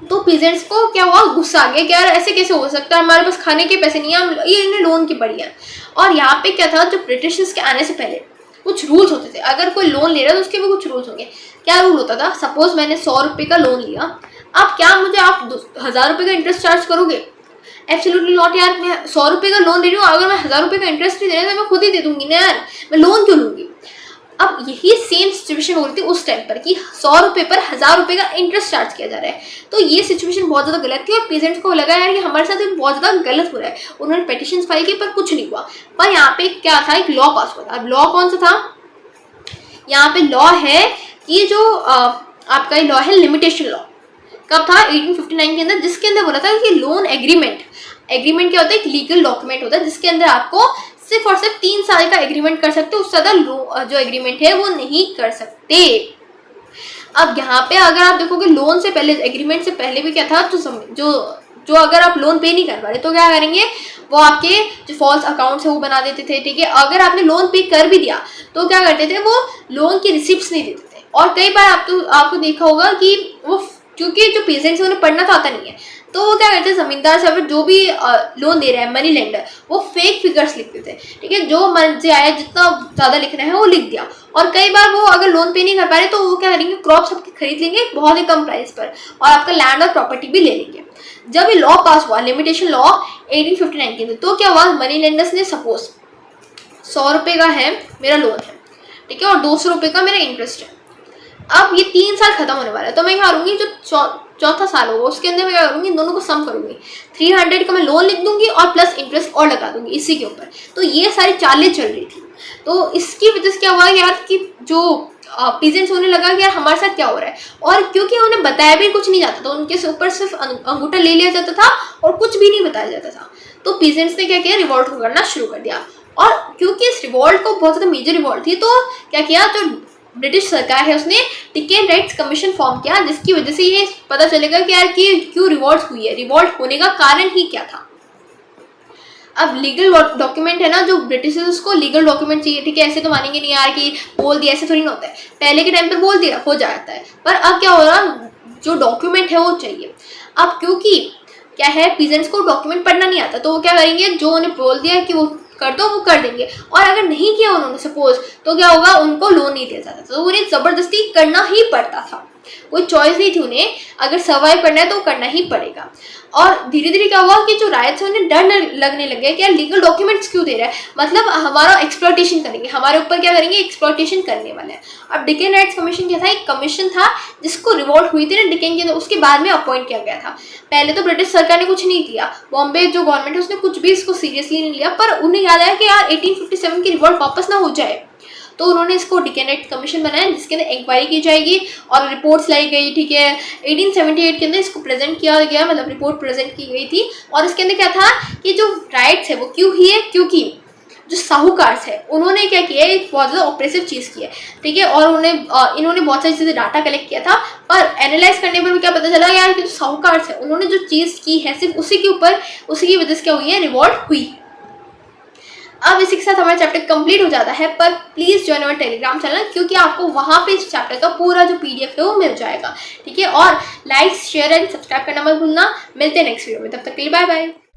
तो पीजेंट्स को क्या हुआ, गुस्सा आ गया कि यार ऐसे कैसे हो सकता है, हमारे पास खाने के पैसे नहीं है, ये इन्हें लोन की पड़ी है। और यहाँ पे क्या था, जो ब्रिटिशर्स के आने से पहले कुछ रूल्स होते थे, अगर कोई लोन ले रहा है तो उसके भी कुछ रूल्स होंगे। क्या रूल होता था, सपोज मैंने 100 रुपये का लोन लिया, अब क्या मुझे आप 1000 रुपये का इंटरेस्ट चार्ज करोगे? एब्सोल्युटली नॉट यार, मैं 100 रुपये का लोन दे रही हूँ, अगर मैं 1000 रुपये का इंटरेस्ट नहीं दे रहा तो मैं खुद ही दे दूंगी ना यार, मैं लोन क्यों लूँगी। अब यही सेम सिचुएशन हो रही थी उस टाइम पर कि 100 रुपये पर 1000 रुपये का इंटरेस्ट चार्ज किया जा रहा है, तो ये सिचुएशन बहुत ज़्यादा गलत थी, और पेजेंट्स को लगा यार कि हमारे साथ बहुत ज़्यादा गलत हो रहा है। उन्होंने पिटिशन फाइल की पर कुछ नहीं हुआ। पर यहाँ पे क्या था, एक लॉ पास हुआ था। अब लॉ कौन सा था, यहाँ पे लॉ है कि जो आपका लॉ है लिमिटेशन लॉ, कब था, 1859 के अंदर, जिसके अंदर बोला था कि लोन एग्रीमेंट क्या होता है, एक लीगल डॉक्यूमेंट होता है जिसके अंदर आपको सिर्फ और सिर्फ 3 साल का एग्रीमेंट कर सकते हो, उससे ज़्यादा जो एग्रीमेंट है वो नहीं कर सकते। अब यहाँ पे अगर आप देखोगे लोन से पहले, एग्रीमेंट से पहले भी क्या था, तो जो अगर आप लोन पे नहीं कर पा रहे तो क्या करेंगे, वो आपके जो फॉल्स अकाउंट्स है वो बना देते थे, ठीक है। अगर आपने लोन पे कर भी दिया तो क्या करते थे, वो लोन की रिसिप्ट्स नहीं देते थे। और कई बार आपको देखा होगा कि वो, क्योंकि जो पेशेंट्स है उन्हें पढ़ना तो आता नहीं है, तो वो क्या करते हैं, जमींदार से जो भी लोन दे रहा है मनी लेंडर, वो फेक फिगर्स लिखते थे, ठीक है। जो मन से आया जितना ज़्यादा लिखना है वो लिख दिया। और कई बार वो अगर लोन पे नहीं कर पा रहे तो वो क्या करेंगे, क्रॉप्स आपके खरीद लेंगे बहुत ही कम प्राइस पर और आपका लैंड और प्रॉपर्टी भी ले लेंगे। जब ये लॉ पास हुआ, लिमिटेशन लॉ 1859 के अंदर, तो क्या हुआ, मनी लेंडर्स ने सपोज 100 रुपये का है मेरा लोन है, ठीक है, और 200 रुपये का मेरा इंटरेस्ट है। अब ये 3 साल खत्म होने वाला है, तो मैं क्या करूँगी, जो चौथा साल होगा उसके अंदर मैं क्या करूँगी, इन दोनों को सम करूँगी, 300 का मैं लोन लिख दूंगी और प्लस इंटरेस्ट और लगा दूंगी इसी के ऊपर। तो ये सारी चालें चल रही थी। तो इसकी वजह से क्या हुआ यार, कि जो पीजेंट्स होने लगा कि यार हमारे साथ क्या हो रहा है, और क्योंकि उन्हें बताया भी कुछ नहीं जाता था, उनके ऊपर सिर्फ अंगूठा ले लिया जाता था और कुछ भी नहीं बताया जाता था। तो पीजेंट्स ने क्या किया, रिवॉल्ट करना शुरू कर दिया। और क्योंकि इस रिवॉल्ट को बहुत ज़्यादा मेजर रिवॉल्ट थी, तो क्या किया, जो ब्रिटिश सरकार है उसने डिकेन राइट्स कमीशन फॉर्म किया, जिसकी वजह से ये पता चलेगा कि यार कि क्यों रिवॉल्ट हुई है, रिवॉल्ट होने का कारण ही क्या था। अब लीगल डॉक्यूमेंट है ना, जो ब्रिटिशर्स उसको लीगल डॉक्यूमेंट चाहिए, ठीक है। ऐसे तो मानेंगे नहीं यार कि बोल दिया, ऐसे थोड़ी ना होता है। पहले के टाइम पर बोल दिया हो जाता है, पर अब क्या हो रहा, जो डॉक्यूमेंट है वो चाहिए। अब क्योंकि क्या है, पीजेंट्स को डॉक्यूमेंट पढ़ना नहीं आता, तो वो क्या करेंगे, जो उन्हें बोल दिया कि वो कर दो वो कर देंगे। और अगर नहीं किया उन्होंने सपोज, तो क्या होगा, उनको लोन नहीं दिया जाता, तो उन्हें ज़बरदस्ती करना ही पड़ता था, कोई चॉइस नहीं थी उन्हें। अगर सर्वाइव करना है तो करना ही पड़ेगा। और धीरे धीरे क्या हुआ कि जो राइट्स है उन्हें डर लगने लग गया कि यार लीगल डॉक्यूमेंट्स क्यों दे रहा है, मतलब हमारा एक्सप्लॉयटेशन करेंगे, हमारे ऊपर क्या करेंगे, एक्सप्लॉयटेशन करने वाले हैं। अब डिकेन राइट्स कमीशन क्या था, एक कमीशन था जिसको रिवॉल्ट हुई थी ना डिकेन के, उसके बाद में अपॉइंट किया गया था। पहले तो ब्रिटिश सरकार ने कुछ नहीं किया, बॉम्बे जो गवर्नमेंट है उसने कुछ भी इसको सीरियसली नहीं लिया, पर उन्हें याद आया कि यार 1857 की रिवॉल्ट वापस ना हो जाए, तो उन्होंने इसको डिकेन राइट्स कमीशन बनाया, जिसके अंदर इंक्वायरी की जाएगी और रिपोर्ट्स लाई गई, ठीक है। 1878 के अंदर इसको प्रेजेंट किया गया, मतलब रिपोर्ट प्रेजेंट की गई थी। और इसके अंदर क्या था कि जो राइट्स है वो क्यों ही है, क्योंकि जो साहूकार है उन्होंने क्या किया, एक बहुत ज़्यादा ऑपरेसिव चीज़ की है, ठीक है। और इन्होंने बहुत सारी चीज़ें डाटा कलेक्ट किया था, पर एनालाइज करने पर भी क्या पता चला यार कि जो साहूकार है उन्होंने जो चीज़ की है सिर्फ उसी के ऊपर, उसी की वजह से क्या हुई है, रिवॉल्ट हुई। अब इसी के साथ हमारा चैप्टर कंप्लीट हो जाता है, पर please join our Telegram channel, क्योंकि आपको वहाँ पे इस चैप्टर का पूरा जो PDF है वो मिल जाएगा, ठीक है। और लाइक शेयर एंड सब्सक्राइब करना मत भूलना। मिलते हैं नेक्स्ट वीडियो में, तब तक के लिए बाय बाय।